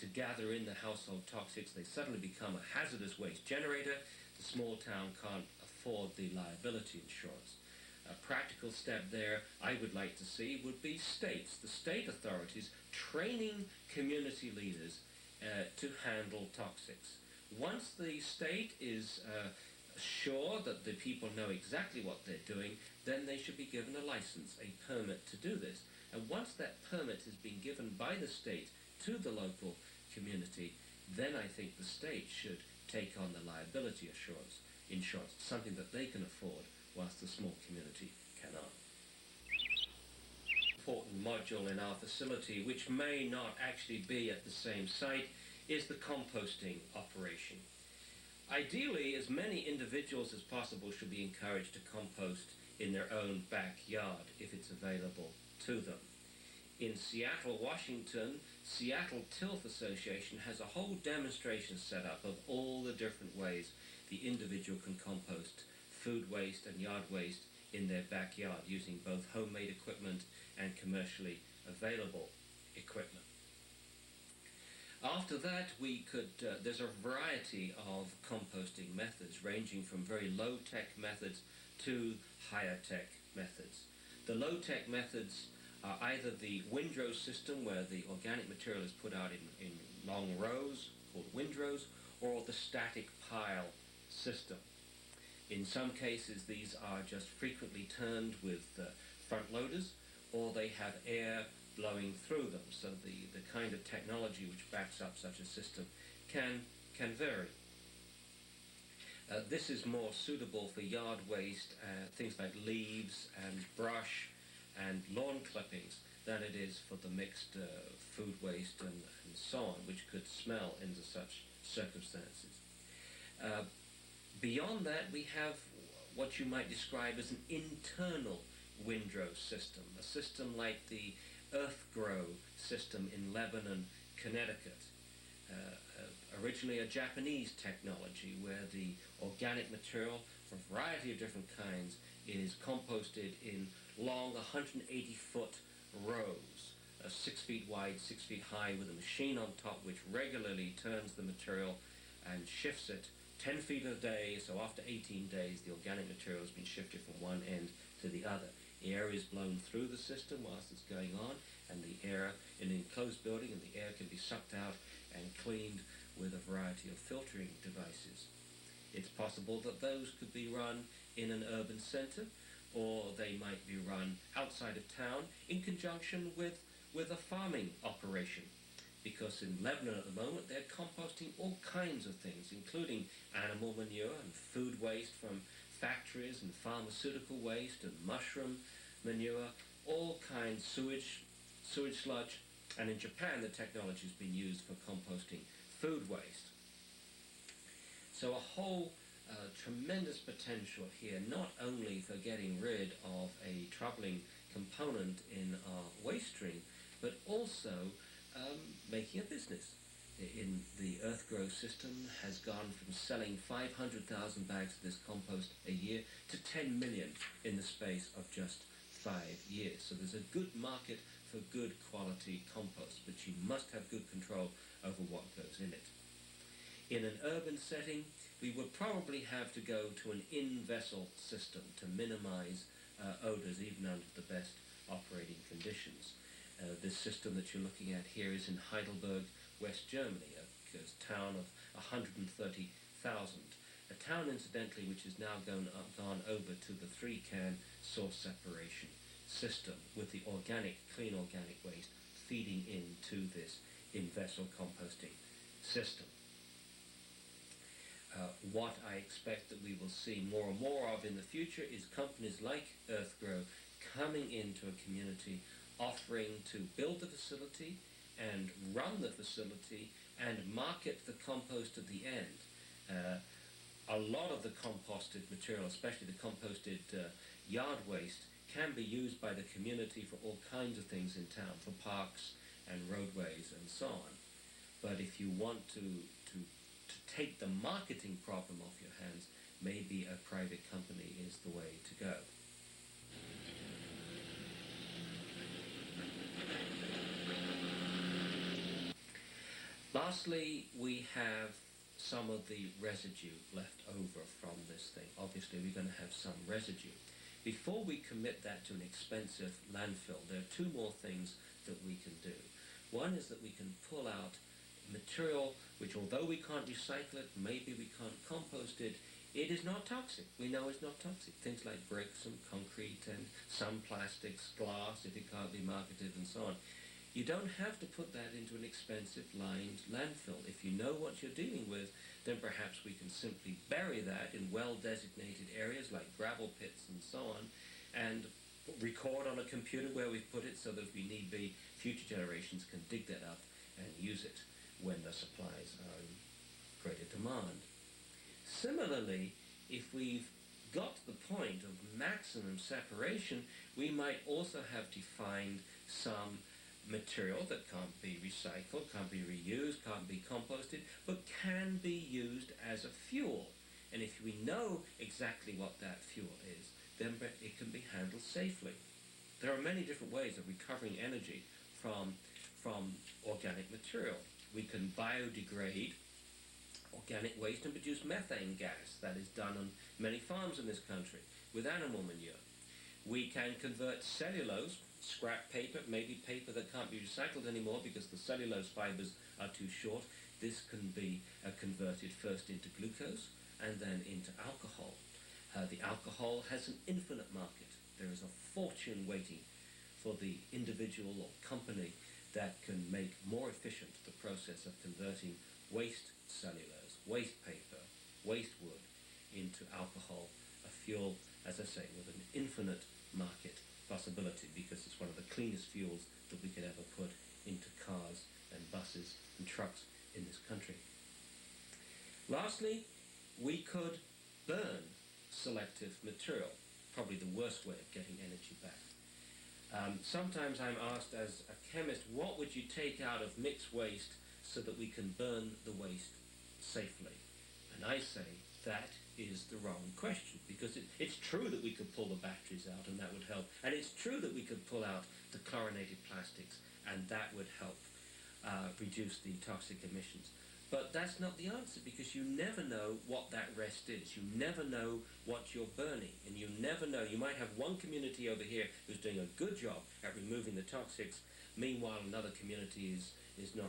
gather in the household toxics. They suddenly become a hazardous waste generator. The small town can't afford the liability insurance. A practical step there I would like to see would be the state authorities training community leaders to handle toxics. Once the state is sure that the people know exactly what they're doing, then they should be given a license, a permit to do this. And once that permit has been given by the state to the local community, then I think the state should take on the liability insurance, something that they can afford whilst the small community cannot. Important module in our facility, which may not actually be at the same site, is the composting operation. Ideally, as many individuals as possible should be encouraged to compost in their own backyard if it's available to them. In Seattle, Washington, Seattle Tilth Association has a whole demonstration set up of all the different ways the individual can compost food waste and yard waste in their backyard using both homemade equipment and commercially available equipment. After that, there's a variety of composting methods ranging from very low-tech methods to higher-tech methods. The low-tech methods are either the windrow system, where the organic material is put out in long rows, called windrows, or the static pile system. In some cases, these are just frequently turned with front loaders, or they have air blowing through them, so the kind of technology which backs up such a system can vary. This is more suitable for yard waste, things like leaves and brush and lawn clippings, than it is for the mixed food waste and so on, which could smell into such circumstances. Beyond that, we have what you might describe as an internal windrow system, a system like the Earth Grow system in Lebanon Connecticut. Originally a Japanese technology where the organic material from a variety of different kinds is composted in long 180-foot rows, 6 feet wide, 6 feet high, with a machine on top which regularly turns the material and shifts it 10 feet a day. So after 18 days the organic material has been shifted from one end to the other. Air is blown through the system whilst it's going on, and the air in an enclosed building, and the air can be sucked out and cleaned with a variety of filtering devices. It's possible that those could be run in an urban center, or they might be run outside of town in conjunction with a farming operation. Because in Lebanon at the moment they're composting all kinds of things, including animal manure and food waste from factories, and pharmaceutical waste and mushroom manure, all kinds, sewage sludge, and in Japan the technology has been used for composting food waste. So a whole tremendous potential here, not only for getting rid of a troubling component in our waste stream, but also making a business. In the EarthGrow system has gone from selling 500,000 bags of this compost a year to 10 million in the space of just 5 years. So there's a good market for good quality compost, but you must have good control over what goes in it. In an urban setting, we would probably have to go to an in-vessel system to minimize odors even under the best operating conditions. This system that you're looking at here is in Heidelberg, West Germany, a town of 130,000. A town, incidentally, which has now gone over to the 3-can source separation system with the clean organic waste feeding into this in-vessel composting system. What I expect that we will see more and more of in the future is companies like EarthGrow coming into a community, offering to build the facility and run the facility and market the compost at the end. A lot of the composted material, especially the composted yard waste, can be used by the community for all kinds of things in town, for parks and roadways and so on. But if you want to take the marketing problem off your hands, maybe a private company is the way to go. Lastly, we have some of the residue left over from this thing. Obviously, we're going to have some residue. Before we commit that to an expensive landfill, there are two more things that we can do. One is that we can pull out material which, although we can't recycle it, maybe we can't compost it, it is not toxic. We know it's not toxic. Things like bricks and concrete and some plastics, glass, if it can't be marketed, and so on. You don't have to put that into an expensive lined landfill. If you know what you're dealing with, then perhaps we can simply bury that in well-designated areas like gravel pits and so on, and record on a computer where we've put it so that if we need be, future generations can dig that up and use it when the supplies are in greater demand. Similarly, if we've got to the point of maximum separation, we might also have to find some material that can't be recycled, can't be reused, can't be composted, but can be used as a fuel. And if we know exactly what that fuel is, then it can be handled safely. There are many different ways of recovering energy from organic material. We can biodegrade organic waste and produce methane gas. That is done on many farms in this country with animal manure. We can convert cellulose, scrap paper, maybe paper that can't be recycled anymore because the cellulose fibers are too short. This can be converted first into glucose and then into alcohol. The alcohol has an infinite market. There is a fortune waiting for the individual or company that can make more efficient the process of converting waste cellulose, waste paper, waste wood into alcohol, a fuel, as I say, with an infinite market possibility, because it's one of the cleanest fuels that we could ever put into cars and buses and trucks in this country. Lastly, we could burn selective material, probably the worst way of getting energy back. Sometimes I'm asked as a chemist, what would you take out of mixed waste so that we can burn the waste safely? And I say that is the wrong question, because it's true that we could pull the batteries out and that would help, and it's true that we could pull out the chlorinated plastics and that would help reduce the toxic emissions. But that's not the answer, because you never know what that rest is. You never know what you're burning, and you never know. You might have one community over here who's doing a good job at removing the toxics. Meanwhile, another community is not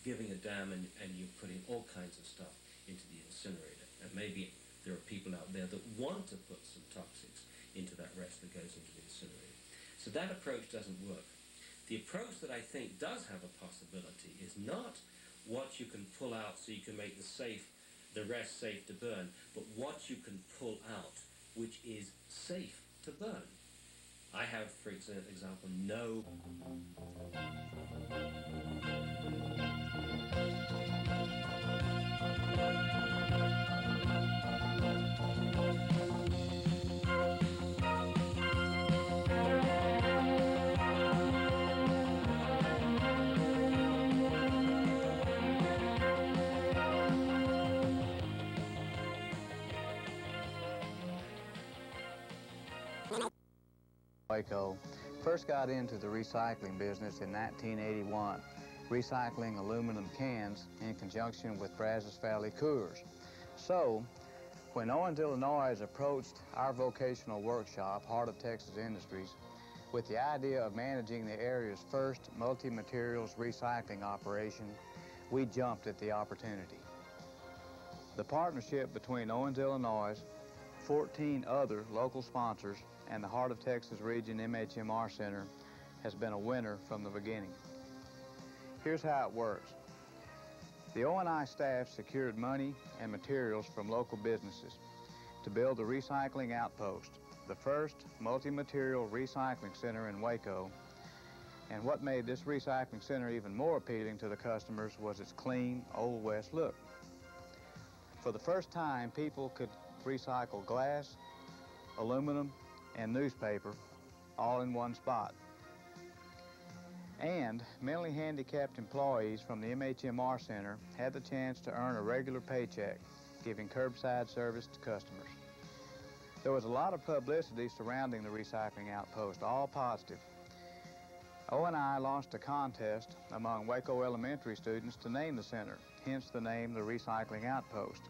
giving a damn, and you're putting all kinds of stuff into the incinerator. And maybe there are people out there that want to put some toxics into that rest that goes into the incinerator. So that approach doesn't work. The approach that I think does have a possibility is not what you can pull out so you can make the rest safe to burn, but what you can pull out which is safe to burn. I have, for example, no... Waco first got into the recycling business in 1981, recycling aluminum cans in conjunction with Brazos Valley Coors. So, when Owens, Illinois approached our vocational workshop, Heart of Texas Industries, with the idea of managing the area's first multi-materials recycling operation, we jumped at the opportunity. The partnership between Owens, Illinois, 14 other local sponsors, and the Heart of Texas Region MHMR Center has been a winner from the beginning. Here's how it works. The O&I staff secured money and materials from local businesses to build a recycling outpost, the first multi-material recycling center in Waco. And what made this recycling center even more appealing to the customers was its clean, Old West look. For the first time, people could recycle glass, aluminum, and newspaper all in one spot. And mentally handicapped employees from the MHMR Center had the chance to earn a regular paycheck, giving curbside service to customers. There was a lot of publicity surrounding the recycling outpost, all positive. O&I launched a contest among Waco elementary students to name the center, hence the name the Recycling Outpost.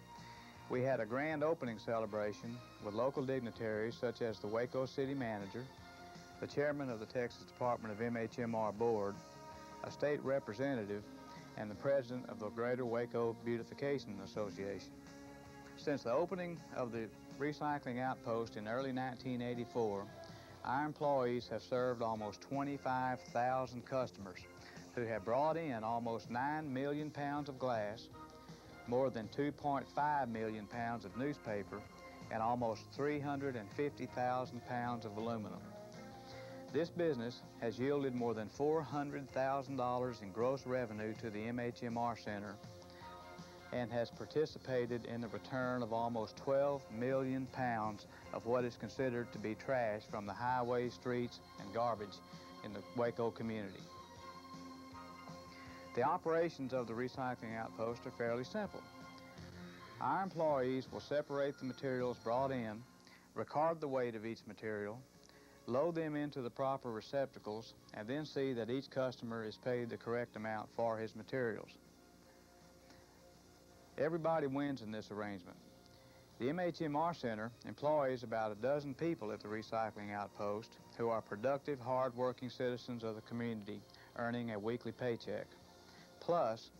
We had a grand opening celebration with local dignitaries such as the Waco City Manager, the Chairman of the Texas Department of MHMR Board, a state representative, and the President of the Greater Waco Beautification Association. Since the opening of the Recycling Outpost in early 1984, our employees have served almost 25,000 customers who have brought in almost 9 million pounds of glass, more than 2.5 million pounds of newspaper, and almost 350,000 pounds of aluminum. This business has yielded more than $400,000 in gross revenue to the MHMR Center and has participated in the return of almost 12 million pounds of what is considered to be trash from the highways, streets, and garbage in the Waco community. The operations of the recycling outpost are fairly simple. Our employees will separate the materials brought in, record the weight of each material, load them into the proper receptacles, and then see that each customer is paid the correct amount for his materials. Everybody wins in this arrangement. The MHMR Center employs about a dozen people at the recycling outpost who are productive, hard-working citizens of the community earning a weekly paycheck. Plus,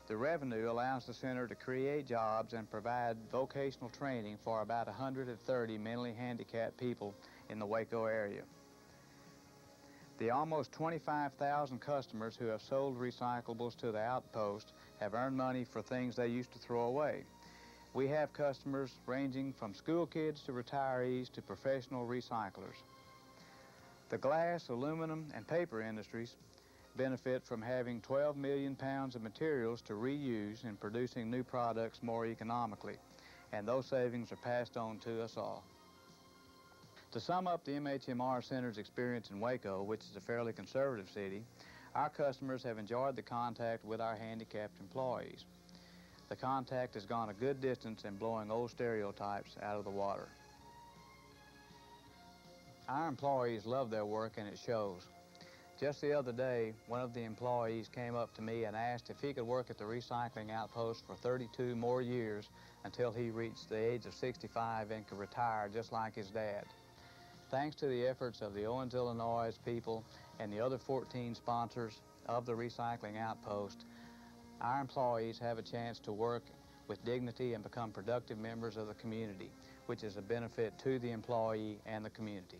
the revenue allows the center to create jobs and provide vocational training for about 130 mentally handicapped people in the Waco area. The almost 25,000 customers who have sold recyclables to the outpost have earned money for things they used to throw away. We have customers ranging from school kids to retirees to professional recyclers. The glass, aluminum, and paper industries benefit from having 12 million pounds of materials to reuse in producing new products more economically, and those savings are passed on to us all. To sum up the MHMR Center's experience in Waco, which is a fairly conservative city, our customers have enjoyed the contact with our handicapped employees. The contact has gone a good distance in blowing old stereotypes out of the water. Our employees love their work, and it shows. Just the other day, one of the employees came up to me and asked if he could work at the recycling outpost for 32 more years until he reached the age of 65 and could retire just like his dad. Thanks to the efforts of the Owens, Illinois people and the other 14 sponsors of the recycling outpost, our employees have a chance to work with dignity and become productive members of the community, which is a benefit to the employee and the community.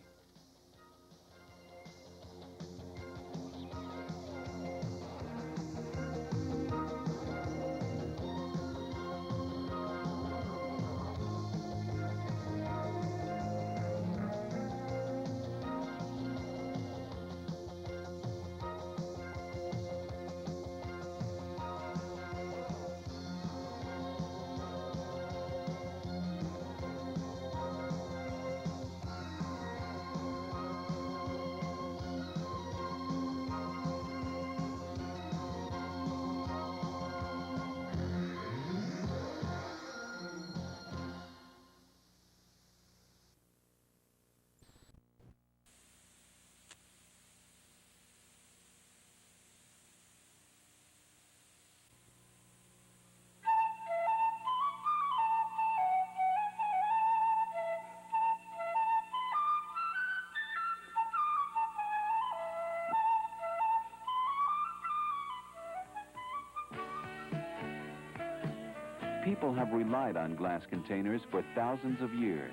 People have relied on glass containers for thousands of years.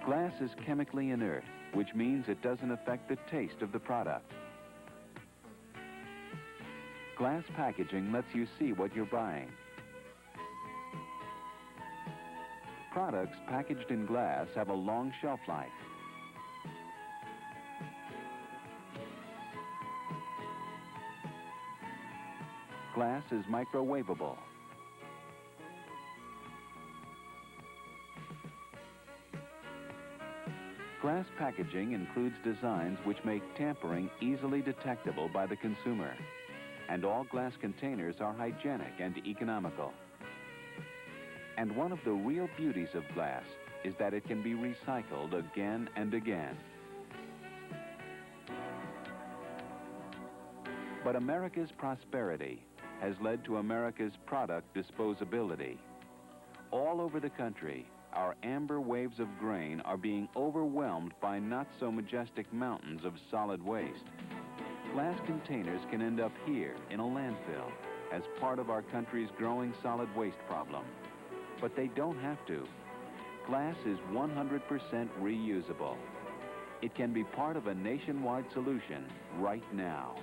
Glass is chemically inert, which means it doesn't affect the taste of the product. Glass packaging lets you see what you're buying. Products packaged in glass have a long shelf life. Glass is microwavable. Glass packaging includes designs which make tampering easily detectable by the consumer. And all glass containers are hygienic and economical. And one of the real beauties of glass is that it can be recycled again and again. But America's prosperity has led to America's product disposability. All over the country, our amber waves of grain are being overwhelmed by not-so-majestic mountains of solid waste. Glass containers can end up here in a landfill as part of our country's growing solid waste problem. But they don't have to. Glass is 100% reusable. It can be part of a nationwide solution right now.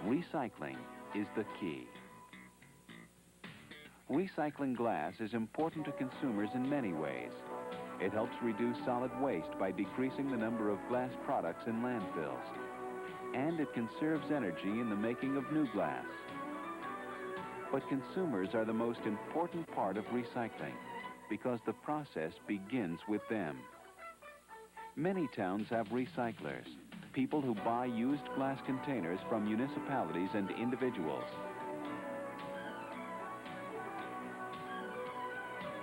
Recycling is the key. Recycling glass is important to consumers in many ways. It helps reduce solid waste by decreasing the number of glass products in landfills. And it conserves energy in the making of new glass. But consumers are the most important part of recycling because the process begins with them. Many towns have recyclers, people who buy used glass containers from municipalities and individuals.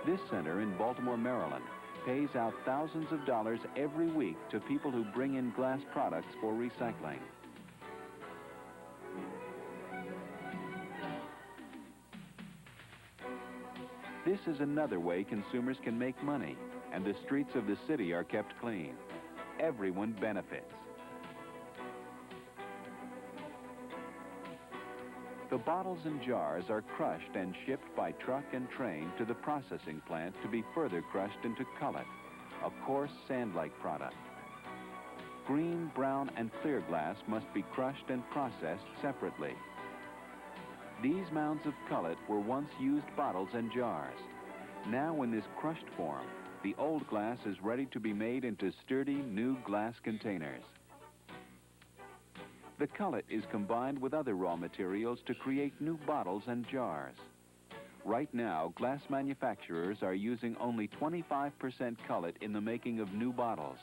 This center in Baltimore, Maryland, pays out thousands of dollars every week to people who bring in glass products for recycling. This is another way consumers can make money, and the streets of the city are kept clean. Everyone benefits. The bottles and jars are crushed and shipped by truck and train to the processing plant to be further crushed into cullet, a coarse sand-like product. Green, brown, and clear glass must be crushed and processed separately. These mounds of cullet were once used bottles and jars. Now in this crushed form, the old glass is ready to be made into sturdy new glass containers. The cullet is combined with other raw materials to create new bottles and jars. Right now, glass manufacturers are using only 25% cullet in the making of new bottles.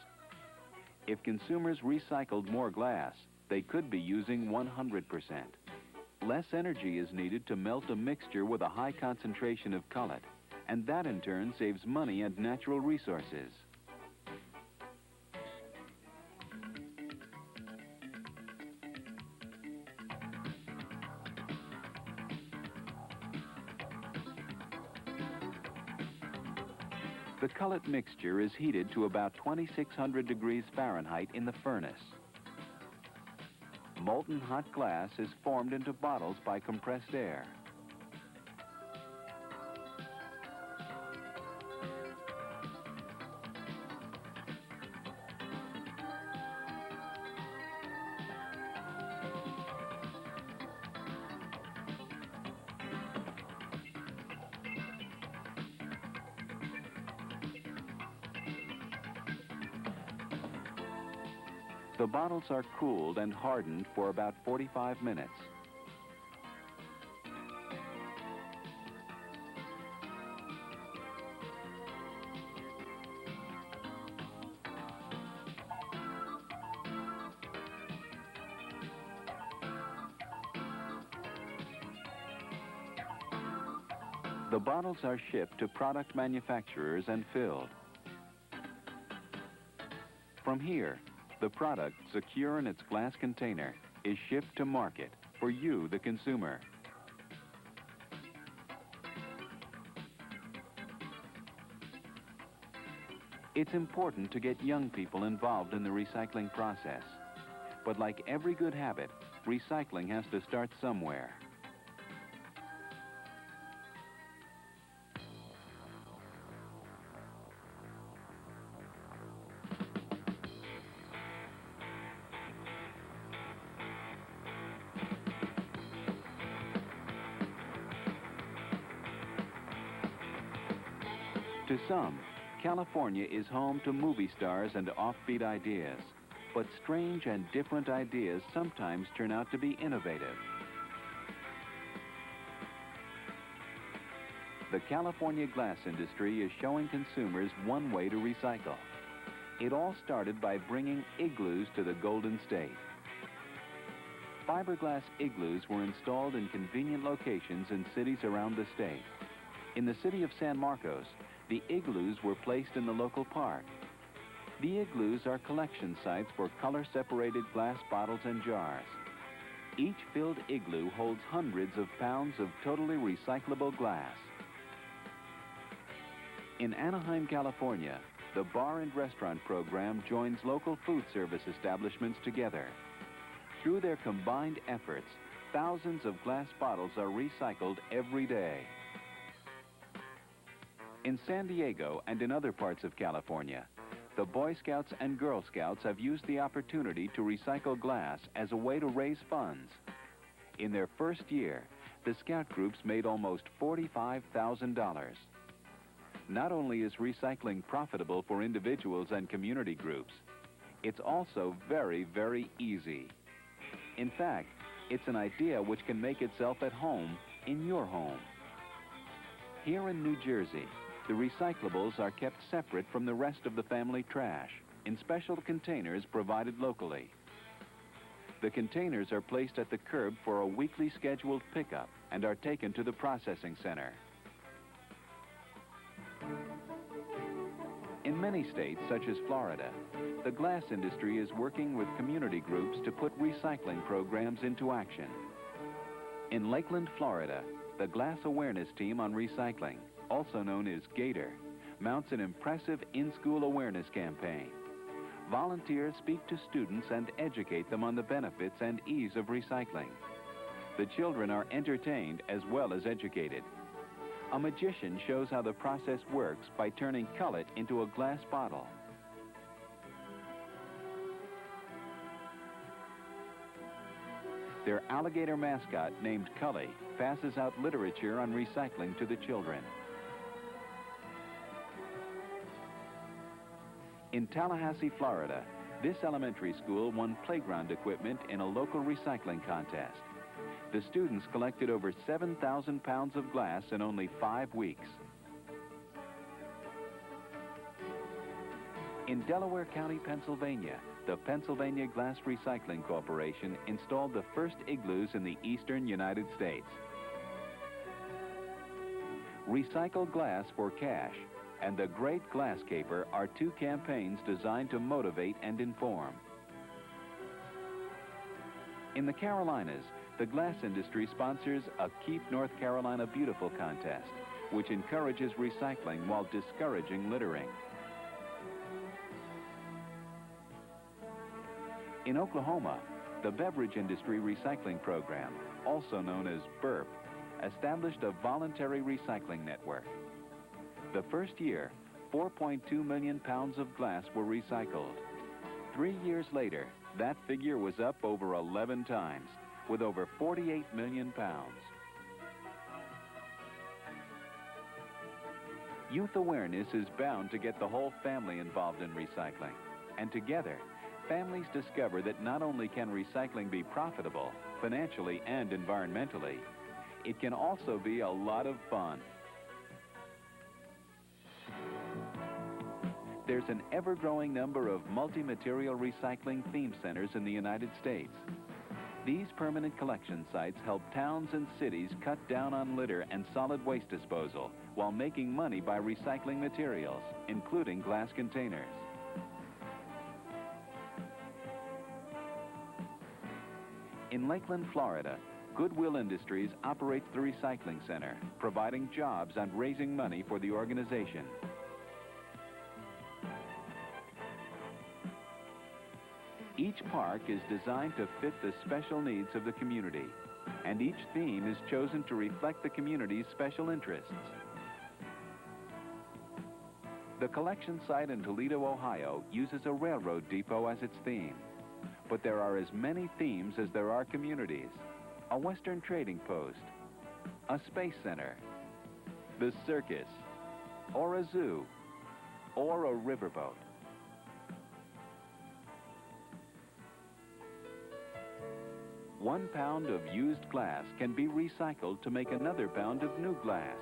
If consumers recycled more glass, they could be using 100%. Less energy is needed to melt a mixture with a high concentration of cullet, and that in turn saves money and natural resources. The cullet mixture is heated to about 2,600 degrees Fahrenheit in the furnace. Molten hot glass is formed into bottles by compressed air. The bottles are cooled and hardened for about 45 minutes. The bottles are shipped to product manufacturers and filled. From here, the product, secure in its glass container, is shipped to market for you, the consumer. It's important to get young people involved in the recycling process. But like every good habit, recycling has to start somewhere. To some, California is home to movie stars and offbeat ideas. But strange and different ideas sometimes turn out to be innovative. The California glass industry is showing consumers one way to recycle. It all started by bringing igloos to the Golden State. Fiberglass igloos were installed in convenient locations in cities around the state. In the city of San Marcos, the igloos were placed in the local park. The igloos are collection sites for color-separated glass bottles and jars. Each filled igloo holds hundreds of pounds of totally recyclable glass. In Anaheim, California, the Bar and Restaurant program joins local food service establishments together. Through their combined efforts, thousands of glass bottles are recycled every day. In San Diego and in other parts of California, the Boy Scouts and Girl Scouts have used the opportunity to recycle glass as a way to raise funds. In their first year, the Scout groups made almost $45,000. Not only is recycling profitable for individuals and community groups, it's also very, very easy. In fact, it's an idea which can make itself at home in your home. Here in New Jersey, the recyclables are kept separate from the rest of the family trash in special containers provided locally. The containers are placed at the curb for a weekly scheduled pickup and are taken to the processing center. In many states, such as Florida, the glass industry is working with community groups to put recycling programs into action. In Lakeland, Florida, the Glass Awareness Team on Recycling, also known as GATOR, mounts an impressive in-school awareness campaign. Volunteers speak to students and educate them on the benefits and ease of recycling. The children are entertained as well as educated. A magician shows how the process works by turning cullet into a glass bottle. Their alligator mascot, named Cully, passes out literature on recycling to the children. In Tallahassee, Florida, this elementary school won playground equipment in a local recycling contest. The students collected over 7,000 pounds of glass in only 5 weeks. In Delaware County, Pennsylvania, the Pennsylvania Glass Recycling Corporation installed the first igloos in the eastern United States. Recycle Glass for Cash and the Great Glass Caper are two campaigns designed to motivate and inform. In the Carolinas, the glass industry sponsors a Keep North Carolina Beautiful contest, which encourages recycling while discouraging littering. In Oklahoma, the Beverage Industry Recycling Program, also known as BURP, established a voluntary recycling network. The first year, 4.2 million pounds of glass were recycled. 3 years later, that figure was up over 11 times, with over 48 million pounds. Youth awareness is bound to get the whole family involved in recycling. And together, families discover that not only can recycling be profitable, financially and environmentally, it can also be a lot of fun. There's an ever-growing number of multi-material recycling theme centers in the United States. These permanent collection sites help towns and cities cut down on litter and solid waste disposal while making money by recycling materials, including glass containers. In Lakeland, Florida, Goodwill Industries operates the recycling center, providing jobs and raising money for the organization. Each park is designed to fit the special needs of the community, and each theme is chosen to reflect the community's special interests. The collection site in Toledo, Ohio, uses a railroad depot as its theme. But there are as many themes as there are communities. A Western trading post, a space center, the circus, or a zoo, or a riverboat. 1 pound of used glass can be recycled to make another pound of new glass.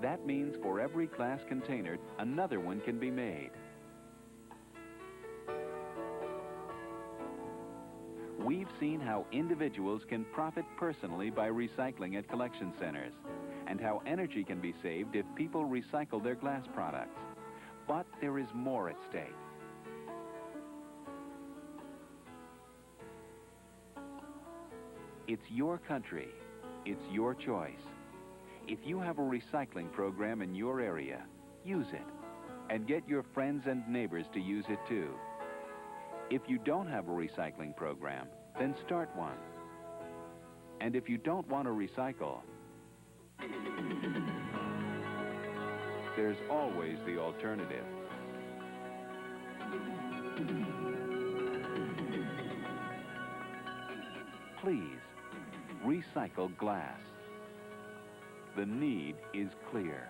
That means for every glass container, another one can be made. We've seen how individuals can profit personally by recycling at collection centers, and how energy can be saved if people recycle their glass products. But there is more at stake. It's your country. It's your choice. If you have a recycling program in your area, use it. And get your friends and neighbors to use it too. If you don't have a recycling program, then start one. And if you don't want to recycle, there's always the alternative. Please, recycle glass. The need is clear.